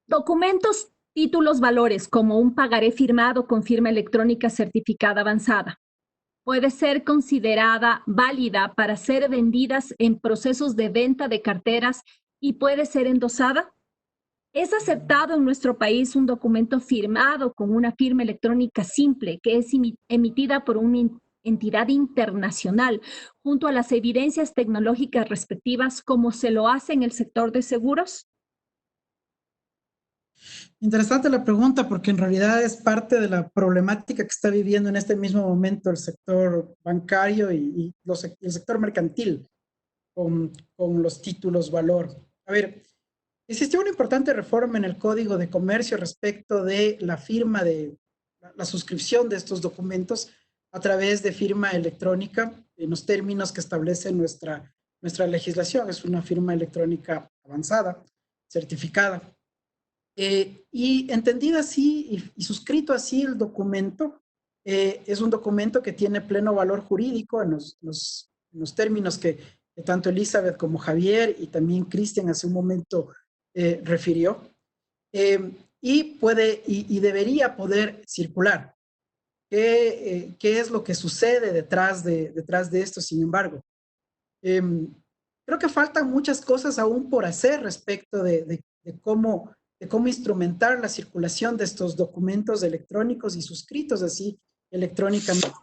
Documentos, títulos, valores, como un pagaré firmado con firma electrónica certificada avanzada, puede ser considerada válida para ser vendidas en procesos de venta de carteras y puede ser endosada. ¿Es aceptado en nuestro país un documento firmado con una firma electrónica simple que es emitida por una entidad internacional junto a las evidencias tecnológicas respectivas como se lo hace en el sector de seguros? Interesante la pregunta porque en realidad es parte de la problemática que está viviendo en este mismo momento el sector bancario y el sector mercantil con los títulos valor. A ver, existió una importante reforma en el Código de Comercio respecto de la firma de la suscripción de estos documentos a través de firma electrónica en los términos que establece nuestra legislación. Es una firma electrónica avanzada, certificada. Y entendido así y suscrito así el documento, es un documento que tiene pleno valor jurídico en los términos que tanto Elizabeth como Javier y también Cristian hace un momento refirió, y debería poder circular. ¿Qué es lo que sucede detrás de esto, sin embargo? Creo que faltan muchas cosas aún por hacer respecto de cómo instrumentar la circulación de estos documentos electrónicos y suscritos así electrónicamente.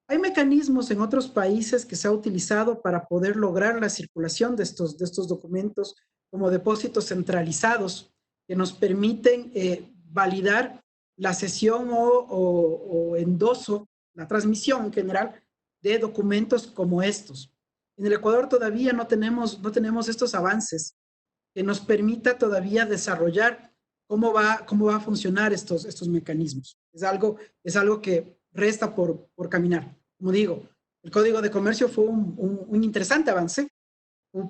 Hay mecanismos en otros países que se ha utilizado para poder lograr la circulación de estos documentos como depósitos centralizados que nos permiten validar la cesión o endoso, la transmisión en general de documentos como estos. En el Ecuador todavía no tenemos estos avances que nos permita todavía desarrollar cómo va a funcionar estos mecanismos. Es algo que resta por caminar. Como digo, el Código de Comercio fue un interesante avance,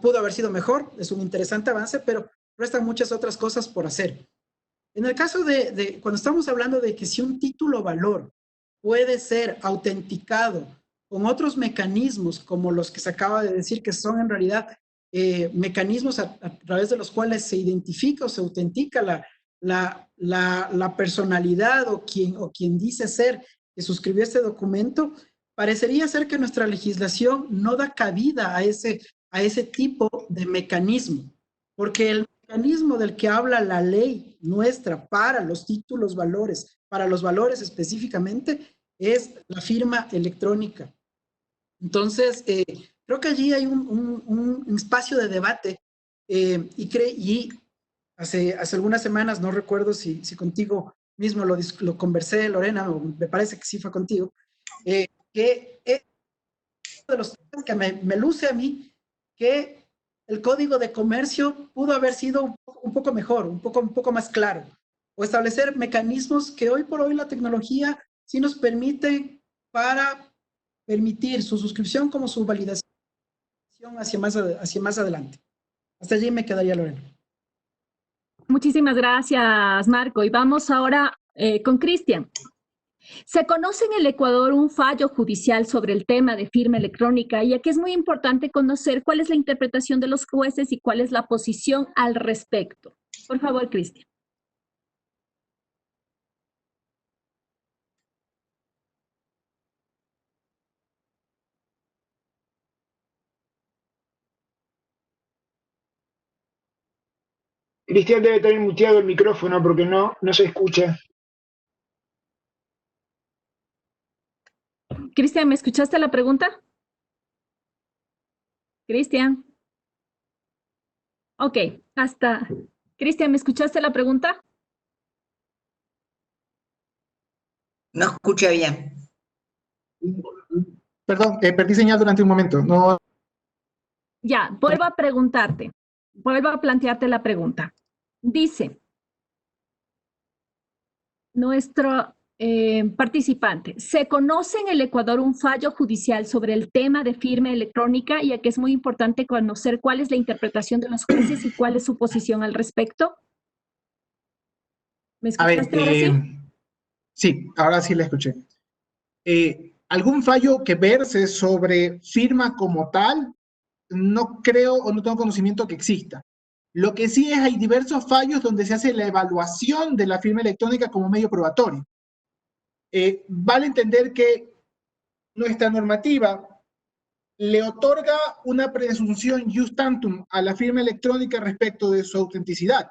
pudo haber sido mejor, es un interesante avance, pero restan muchas otras cosas por hacer. En el caso de cuando estamos hablando de que si un título valor puede ser autenticado con otros mecanismos como los que se acaba de decir, que son en realidad mecanismos a través de los cuales se identifica o se autentica la personalidad o quien dice ser que suscribió este documento, parecería ser que nuestra legislación no da cabida a ese tipo de mecanismo, porque el mecanismo del que habla la ley nuestra para los títulos valores, para los valores específicamente, es la firma electrónica. Entonces, creo que allí hay un espacio de debate y hace algunas semanas, no recuerdo si contigo mismo lo conversé, Lorena, o me parece que sí fue contigo, que es uno de los temas que me luce a mí, que el Código de Comercio pudo haber sido un poco mejor, un poco más claro, o establecer mecanismos que hoy por hoy la tecnología sí nos permite para permitir su suscripción como su validación hacia más adelante. Hasta allí me quedaría, Lorena. Muchísimas gracias, Marco. Y vamos ahora con Cristian. Se conoce en el Ecuador un fallo judicial sobre el tema de firma electrónica, y aquí es muy importante conocer cuál es la interpretación de los jueces y cuál es la posición al respecto. Por favor, Cristian. Cristian debe tener muteado el micrófono porque no se escucha. Cristian, ¿me escuchaste la pregunta? Cristian. Ok, hasta. Cristian, ¿me escuchaste la pregunta? No escucha bien. Perdón, perdí señal durante un momento. No. Ya, vuelvo a preguntarte. Vuelvo a plantearte la pregunta. Dice nuestro participante, ¿se conoce en el Ecuador un fallo judicial sobre el tema de firma electrónica? Y aquí es muy importante conocer cuál es la interpretación de los jueces y cuál es su posición al respecto. ¿Me escuchaste ahora sí? Sí, ahora sí la escuché. ¿Algún fallo que verse sobre firma como tal? No creo o no tengo conocimiento que exista. Lo que sí es, hay diversos fallos donde se hace la evaluación de la firma electrónica como medio probatorio. Vale entender que nuestra normativa le otorga una presunción ius tantum a la firma electrónica respecto de su autenticidad.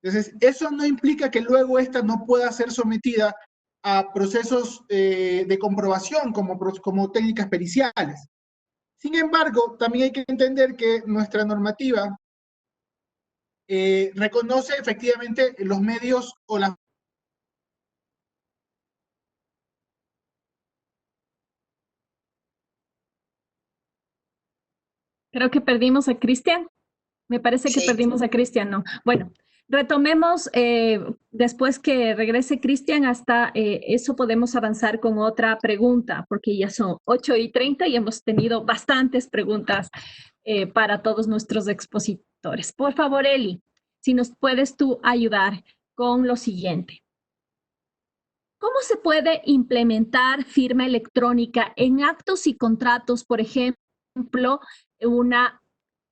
Entonces, eso no implica que luego esta no pueda ser sometida a procesos de comprobación como técnicas periciales. Sin embargo, también hay que entender que nuestra normativa reconoce efectivamente los medios o las... Creo que perdimos a Cristian. Me parece que perdimos a Cristian, ¿no? Bueno, retomemos después que regrese Cristian, hasta eso podemos avanzar con otra pregunta, porque ya son 8:30 y hemos tenido bastantes preguntas para todos nuestros expositores. Por favor, Eli, si nos puedes tú ayudar con lo siguiente. ¿Cómo se puede implementar firma electrónica en actos y contratos, por ejemplo, una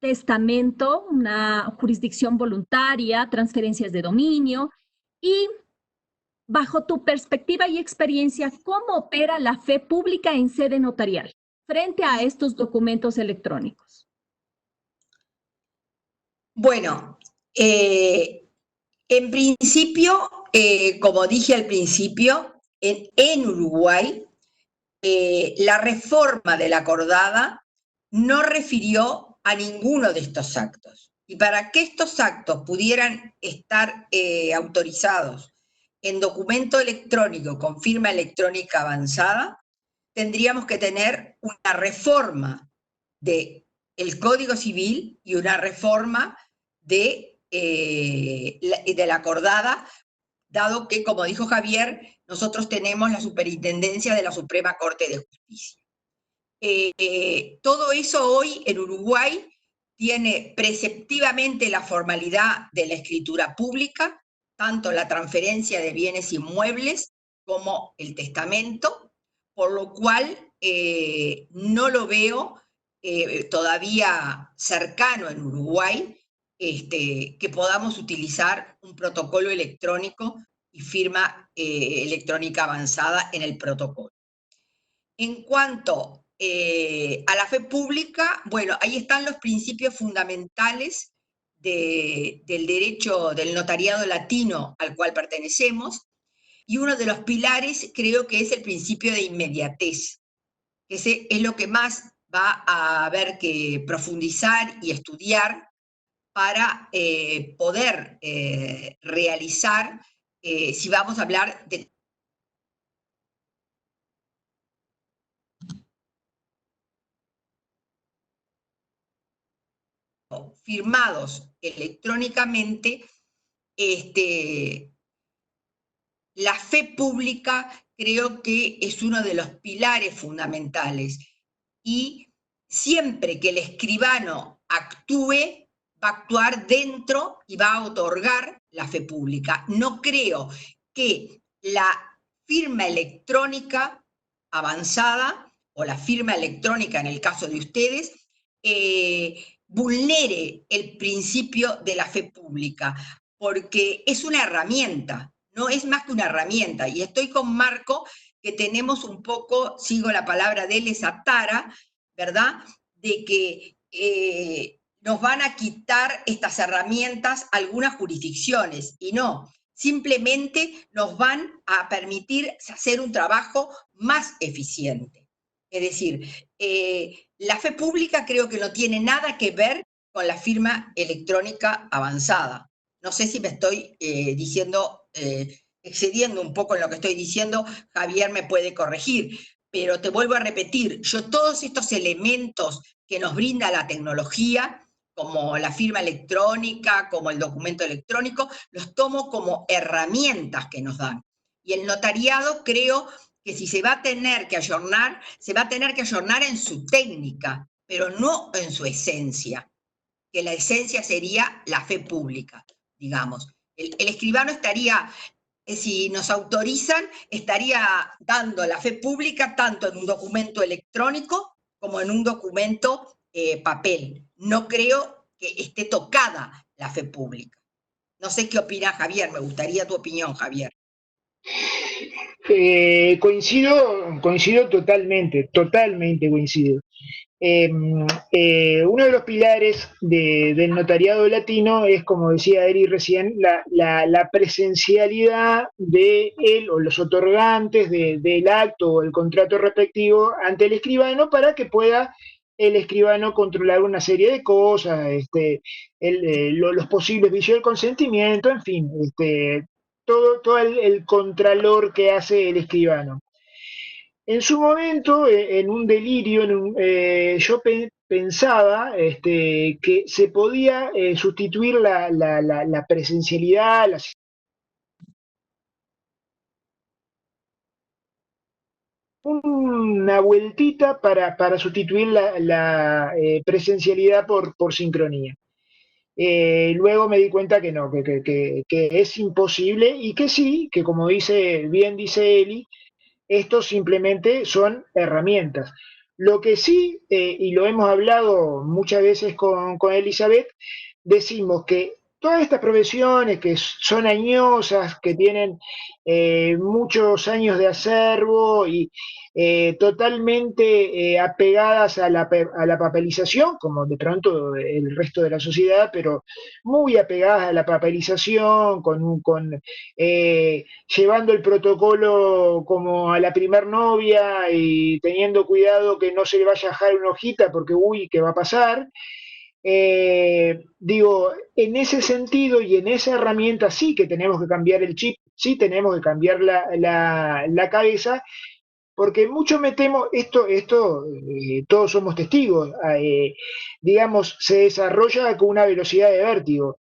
testamento, una jurisdicción voluntaria, transferencias de dominio? Y bajo tu perspectiva y experiencia, ¿cómo opera la fe pública en sede notarial frente a estos documentos electrónicos? Bueno, en principio, como dije al principio, en Uruguay, la reforma de la acordada no refirió a ninguno de estos actos. Y para que estos actos pudieran estar autorizados en documento electrónico con firma electrónica avanzada, tendríamos que tener una reforma del Código Civil y una reforma de la acordada, dado que, como dijo Javier, nosotros tenemos la superintendencia de la Suprema Corte de Justicia. Todo eso hoy en Uruguay tiene preceptivamente la formalidad de la escritura pública, tanto la transferencia de bienes inmuebles como el testamento, por lo cual no lo veo todavía cercano en Uruguay que podamos utilizar un protocolo electrónico y firma electrónica avanzada en el protocolo. En cuanto a la fe pública, bueno, ahí están los principios fundamentales del derecho del notariado latino al cual pertenecemos, y uno de los pilares creo que es el principio de inmediatez, que es lo que más va a haber que profundizar y estudiar para poder realizar, si vamos a hablar de firmados electrónicamente, la fe pública creo que es uno de los pilares fundamentales, y siempre que el escribano actúe, va a actuar dentro y va a otorgar la fe pública. No creo que la firma electrónica avanzada o la firma electrónica en el caso de ustedes vulnere el principio de la fe pública, porque es una herramienta, no es más que una herramienta. Y estoy con Marco, que tenemos un poco, sigo la palabra de él, esa tara, ¿verdad?, de que nos van a quitar estas herramientas algunas jurisdicciones, y no, simplemente nos van a permitir hacer un trabajo más eficiente. Es decir, la fe pública creo que no tiene nada que ver con la firma electrónica avanzada. No sé si me estoy excediendo un poco en lo que estoy diciendo, Javier me puede corregir, pero te vuelvo a repetir, yo todos estos elementos que nos brinda la tecnología, como la firma electrónica, como el documento electrónico, los tomo como herramientas que nos dan. Y el notariado creo que si se va a tener que ayornar, se va a tener que ayornar en su técnica, pero no en su esencia, que la esencia sería la fe pública, digamos. El escribano estaría, si nos autorizan, estaría dando la fe pública tanto en un documento electrónico como en un documento papel. No creo que esté tocada la fe pública. No sé qué opina Javier, me gustaría tu opinión, Javier. Coincido totalmente coincido. Uno de los pilares del notariado latino es, como decía Eri recién, la presencialidad de él o los otorgantes del acto o el contrato respectivo ante el escribano, para que pueda el escribano controlar una serie de cosas, los posibles vicios del consentimiento, en fin, todo el contralor que hace el escribano. En su momento, en un delirio, yo pensaba que se podía sustituir la presencialidad, una vueltita para sustituir la presencialidad por sincronía. Luego me di cuenta que no, que es imposible, y que sí, que como bien dice Eli, estos simplemente son herramientas. Lo que sí, y lo hemos hablado muchas veces con Elizabeth, decimos que todas estas profesiones que son añosas, que tienen muchos años de acervo y totalmente apegadas a la papelización, como de pronto el resto de la sociedad, pero muy apegadas a la papelización, llevando el protocolo como a la primer novia y teniendo cuidado que no se le vaya a dejar una hojita porque, uy, ¿qué va a pasar? Digo, en ese sentido y en esa herramienta sí que tenemos que cambiar el chip sí tenemos que cambiar la cabeza, porque mucho me temo, todos somos testigos, digamos, se desarrolla con una velocidad de vértigo.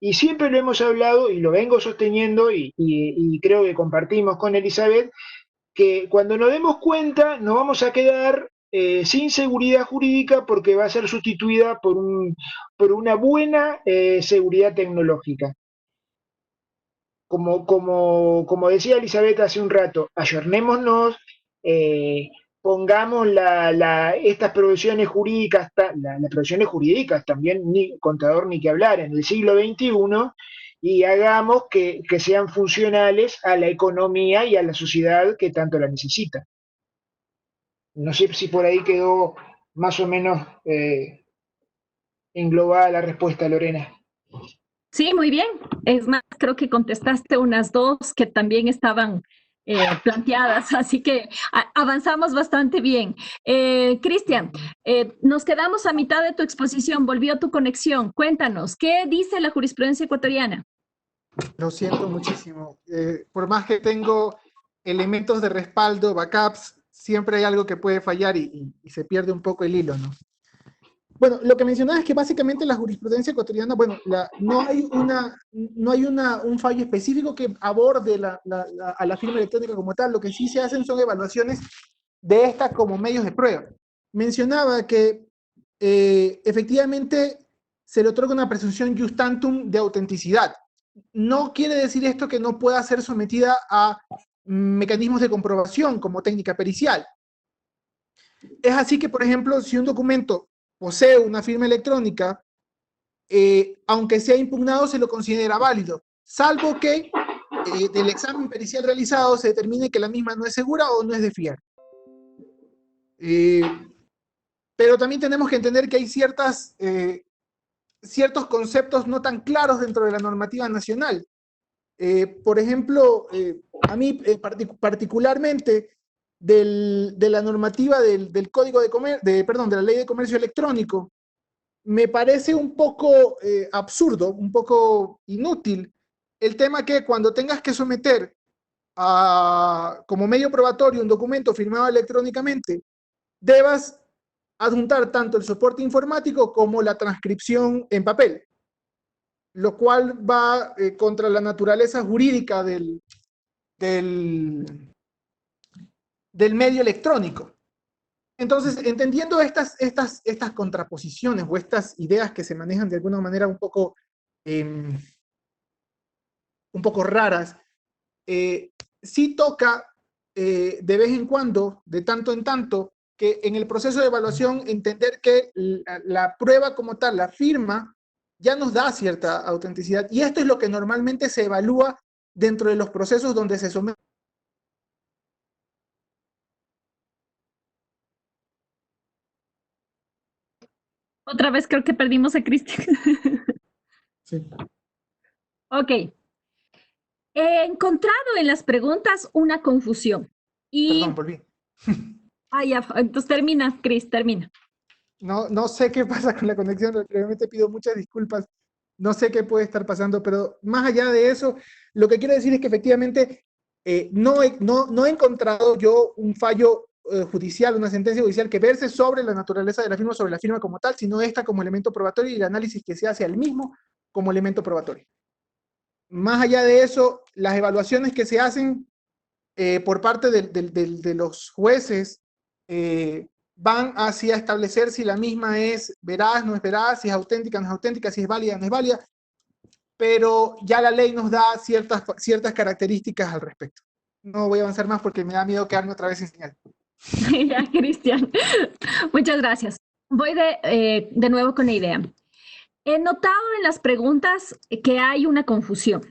Y siempre lo hemos hablado y lo vengo sosteniendo y creo que compartimos con Elizabeth, que cuando nos demos cuenta nos vamos a quedar sin seguridad jurídica porque va a ser sustituida por una buena seguridad tecnológica. Como decía Elizabeth hace un rato, ayornémonos, pongamos estas profesiones jurídicas, las profesiones jurídicas también, ni contador ni que hablar, en el siglo XXI, y hagamos que sean funcionales a la economía y a la sociedad que tanto la necesita. No sé si por ahí quedó más o menos englobada la respuesta, Lorena. Sí, muy bien. Es más, creo que contestaste unas dos que también estaban planteadas, así que avanzamos bastante bien. Cristian, nos quedamos a mitad de tu exposición, volvió tu conexión. Cuéntanos, ¿qué dice la jurisprudencia ecuatoriana? Lo siento muchísimo. Por más que tengo elementos de respaldo, backups, siempre hay algo que puede fallar y se pierde un poco el hilo, ¿no? Bueno, lo que mencionaba es que básicamente la jurisprudencia ecuatoriana, bueno, no hay un fallo específico que aborde a la firma electrónica como tal. Lo que sí se hacen son evaluaciones de esta como medios de prueba. Mencionaba que efectivamente se le otorga una presunción jus tantum de autenticidad. No quiere decir esto que no pueda ser sometida a mecanismos de comprobación como técnica pericial. Es así que, por ejemplo, si un documento posee una firma electrónica, aunque sea impugnado, se lo considera válido, salvo que del examen pericial realizado se determine que la misma no es segura o no es de fiar. Pero también tenemos que entender que hay ciertos conceptos no tan claros dentro de la normativa nacional. Por ejemplo, a mí particularmente de la normativa del Código de la Ley de Comercio Electrónico, me parece un poco absurdo, un poco inútil el tema que cuando tengas que someter como medio probatorio un documento firmado electrónicamente, debas adjuntar tanto el soporte informático como la transcripción en papel, lo cual va contra la naturaleza jurídica del medio electrónico. Entonces, entendiendo estas contraposiciones o estas ideas que se manejan de alguna manera un poco raras, sí toca de vez en cuando, de tanto en tanto, que en el proceso de evaluación entender que la prueba como tal, la firma, ya nos da cierta autenticidad. Y esto es lo que normalmente se evalúa dentro de los procesos donde se somete. Otra vez creo que perdimos a Cristian. Sí. Ok. He encontrado en las preguntas una confusión. Perdón, volví. Ya, entonces termina, Cris, termina. No sé qué pasa con la conexión, realmente pido muchas disculpas. No sé qué puede estar pasando, pero más allá de eso, lo que quiero decir es que efectivamente no he encontrado yo un fallo judicial, una sentencia judicial que verse sobre la naturaleza de la firma, sobre la firma como tal, sino esta como elemento probatorio y el análisis que se hace al mismo como elemento probatorio. Más allá de eso, las evaluaciones que se hacen por parte de los jueces van hacia establecer si la misma es veraz, no es veraz, si es auténtica, no es auténtica, si es válida, no es válida, pero ya la ley nos da ciertas características al respecto. No voy a avanzar más porque me da miedo quedarme otra vez sin señal. Ya, Cristian. Muchas gracias. Voy de nuevo con la idea. He notado en las preguntas que hay una confusión.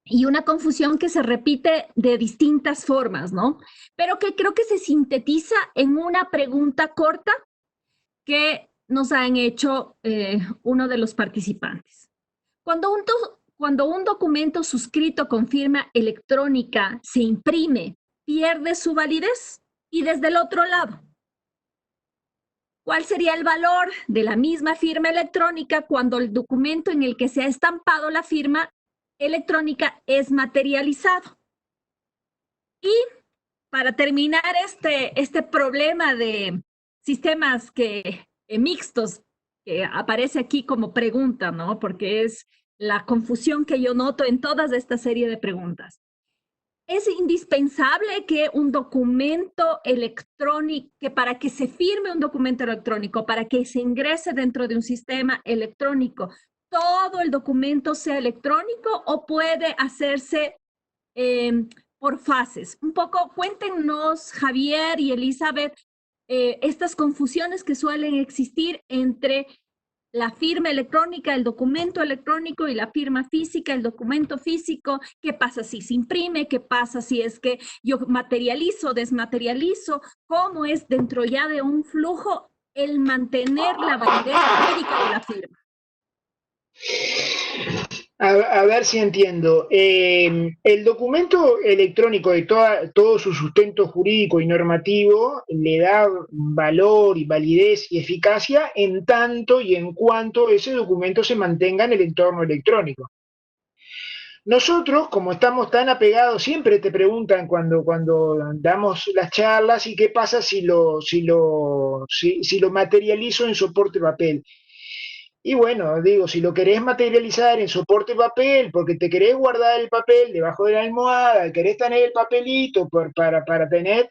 Y una confusión que se repite de distintas formas, ¿no? Pero que creo que se sintetiza en una pregunta corta que nos han hecho uno de los participantes. Cuando un documento suscrito con firma electrónica se imprime, ¿pierde su validez? Y desde el otro lado, ¿cuál sería el valor de la misma firma electrónica cuando el documento en el que se ha estampado la firma electrónica es materializado. Y para terminar este problema de sistemas mixtos que aparece aquí como pregunta, ¿no? Porque es la confusión que yo noto en toda esta serie de preguntas. Es indispensable que un documento electrónico, que para que se firme un documento electrónico, para que se ingrese dentro de un sistema electrónico, todo el documento sea electrónico o puede hacerse por fases. Un poco, cuéntenos, Javier y Elizabeth, estas confusiones que suelen existir entre la firma electrónica, el documento electrónico y la firma física, el documento físico. ¿Qué pasa si se imprime? ¿Qué pasa si es que yo materializo, desmaterializo? ¿Cómo es dentro ya de un flujo el mantener la validez jurídica de la firma? A ver si entiendo. El documento electrónico de todo su sustento jurídico y normativo le da valor y validez y eficacia en tanto y en cuanto ese documento se mantenga en el entorno electrónico. Nosotros, como estamos tan apegados, siempre te preguntan cuando damos las charlas, ¿y qué pasa si lo materializo en soporte papel? Y bueno, digo, si lo querés materializar en soporte papel, porque te querés guardar el papel debajo de la almohada, querés tener el papelito para tener,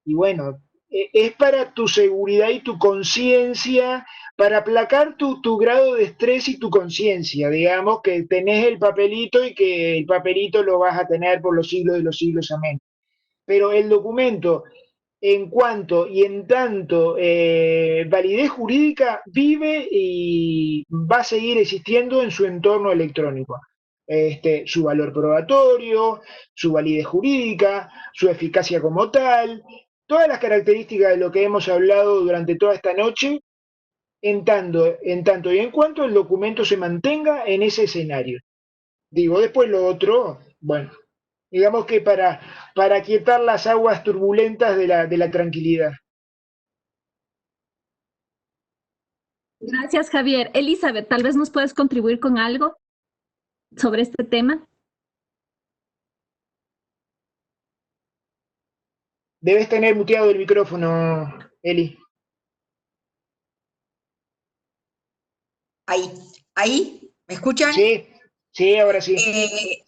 y bueno, es para tu seguridad y tu conciencia, para aplacar tu grado de estrés y tu conciencia, digamos, que tenés el papelito y que el papelito lo vas a tener por los siglos de los siglos, amén. Pero el documento, en cuanto y en tanto validez jurídica, vive y va a seguir existiendo en su entorno electrónico. Su valor probatorio, su validez jurídica, su eficacia como tal, todas las características de lo que hemos hablado durante toda esta noche, en tanto y en cuanto el documento se mantenga en ese escenario. Digo, después lo otro, bueno, digamos que para aquietar las aguas turbulentas de la tranquilidad. Gracias, Javier. Elizabeth, tal vez nos puedes contribuir con algo sobre este tema. Debes tener muteado el micrófono, Eli. Ahí, ¿me escuchan? Sí, ahora sí.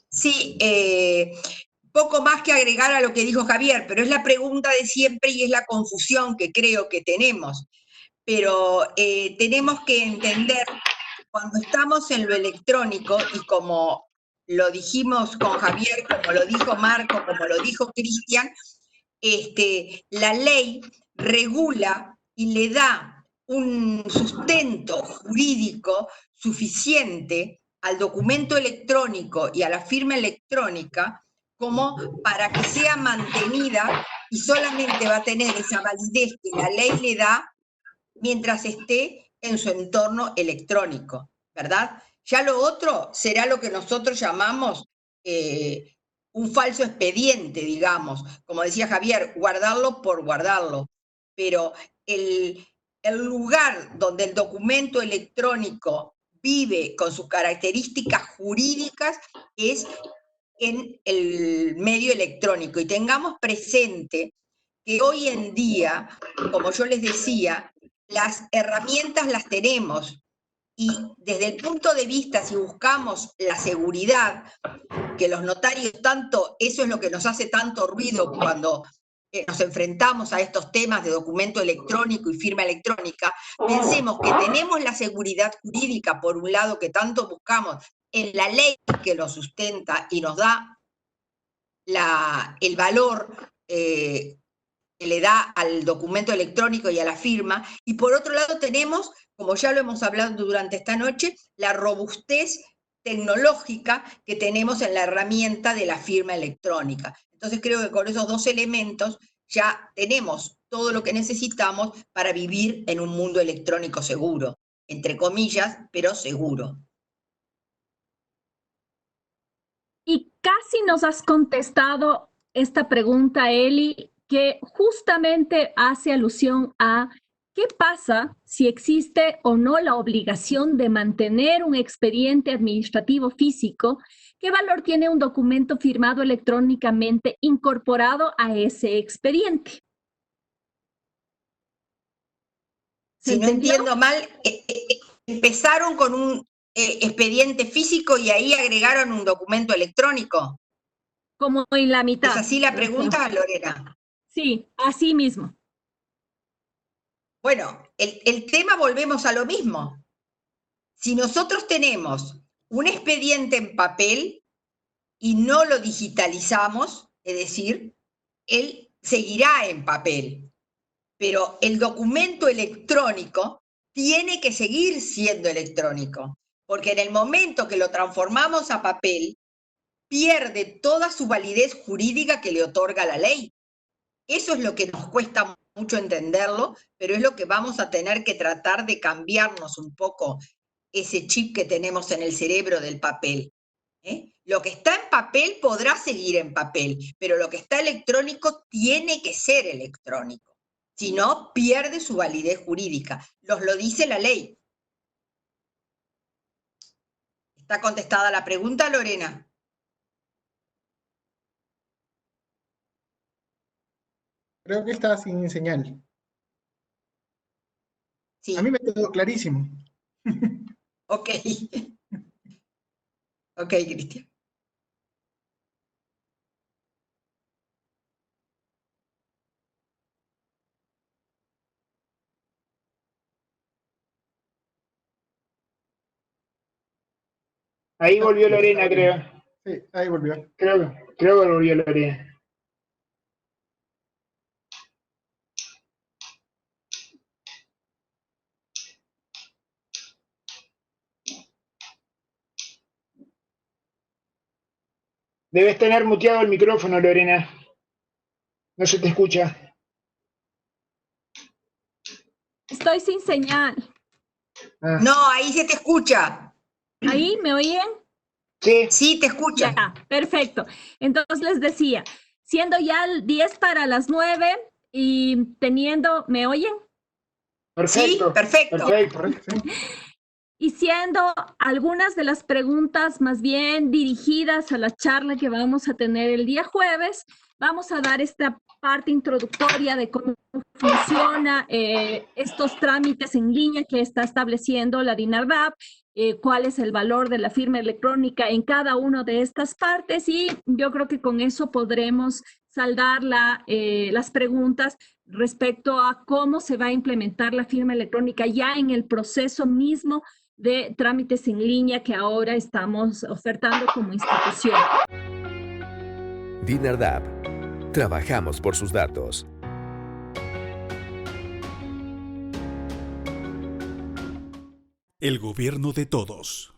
Sí, poco más que agregar a lo que dijo Javier, pero es la pregunta de siempre y es la confusión que creo que tenemos. Pero tenemos que entender, cuando estamos en lo electrónico, y como lo dijimos con Javier, como lo dijo Marco, como lo dijo Cristian, la ley regula y le da un sustento jurídico suficiente al documento electrónico y a la firma electrónica como para que sea mantenida, y solamente va a tener esa validez que la ley le da mientras esté en su entorno electrónico, ¿verdad? Ya lo otro será lo que nosotros llamamos un falso expediente, digamos, como decía Javier, guardarlo por guardarlo, pero el lugar donde el documento electrónico vive con sus características jurídicas es en el medio electrónico. Y tengamos presente que hoy en día, como yo les decía, las herramientas las tenemos, y desde el punto de vista, si buscamos la seguridad, que los notarios tanto, eso es lo que nos hace tanto ruido cuando nos enfrentamos a estos temas de documento electrónico y firma electrónica, pensemos que tenemos la seguridad jurídica, por un lado, que tanto buscamos en la ley que lo sustenta y nos da el valor que le da al documento electrónico y a la firma, y por otro lado tenemos, como ya lo hemos hablado durante esta noche, la robustez tecnológica que tenemos en la herramienta de la firma electrónica. Entonces creo que con esos dos elementos ya tenemos todo lo que necesitamos para vivir en un mundo electrónico seguro, entre comillas, pero seguro. Y casi nos has contestado esta pregunta, Eli, que justamente hace alusión a ¿Qué pasa si existe o no la obligación de mantener un expediente administrativo físico? ¿Qué valor tiene un documento firmado electrónicamente incorporado a ese expediente? Si no entiendo mal, empezaron con un expediente físico y ahí agregaron un documento electrónico. Como en la mitad. ¿Es así la pregunta, Lorena? Sí, así mismo. Bueno, el tema volvemos a lo mismo. Si nosotros tenemos un expediente en papel y no lo digitalizamos, es decir, él seguirá en papel, pero el documento electrónico tiene que seguir siendo electrónico, porque en el momento que lo transformamos a papel, pierde toda su validez jurídica que le otorga la ley. Eso es lo que nos cuesta mucho entenderlo, pero es lo que vamos a tener que tratar de cambiarnos un poco ese chip que tenemos en el cerebro del papel. Lo que está en papel podrá seguir en papel, pero lo que está electrónico tiene que ser electrónico. Si no, pierde su validez jurídica. Nos lo dice la ley. ¿Está contestada la pregunta, Lorena? Creo que está sin señal. Sí. A mí me quedó clarísimo. Ok. Ok, Cristian. Ahí volvió Lorena, creo. Sí, ahí volvió. Creo que volvió Lorena. Debes tener muteado el micrófono, Lorena. No se te escucha. Estoy sin señal. Ah. No, ahí se te escucha. ¿Ahí me oyen? Sí. Sí, te escucha. Ya, perfecto. Entonces les decía, siendo ya el 10 para las 9 y teniendo, ¿me oyen? Perfecto. Sí, perfecto. Correcto, sí. Y siendo algunas de las preguntas más bien dirigidas a la charla que vamos a tener el día jueves, vamos a dar esta parte introductoria de cómo funciona estos trámites en línea que está estableciendo la DINARDAP, cuál es el valor de la firma electrónica en cada una de estas partes, y yo creo que con eso podremos saldar las preguntas respecto a cómo se va a implementar la firma electrónica ya en el proceso mismo de trámites en línea que ahora estamos ofertando como institución. DINARDAP. Trabajamos por sus datos. El gobierno de todos.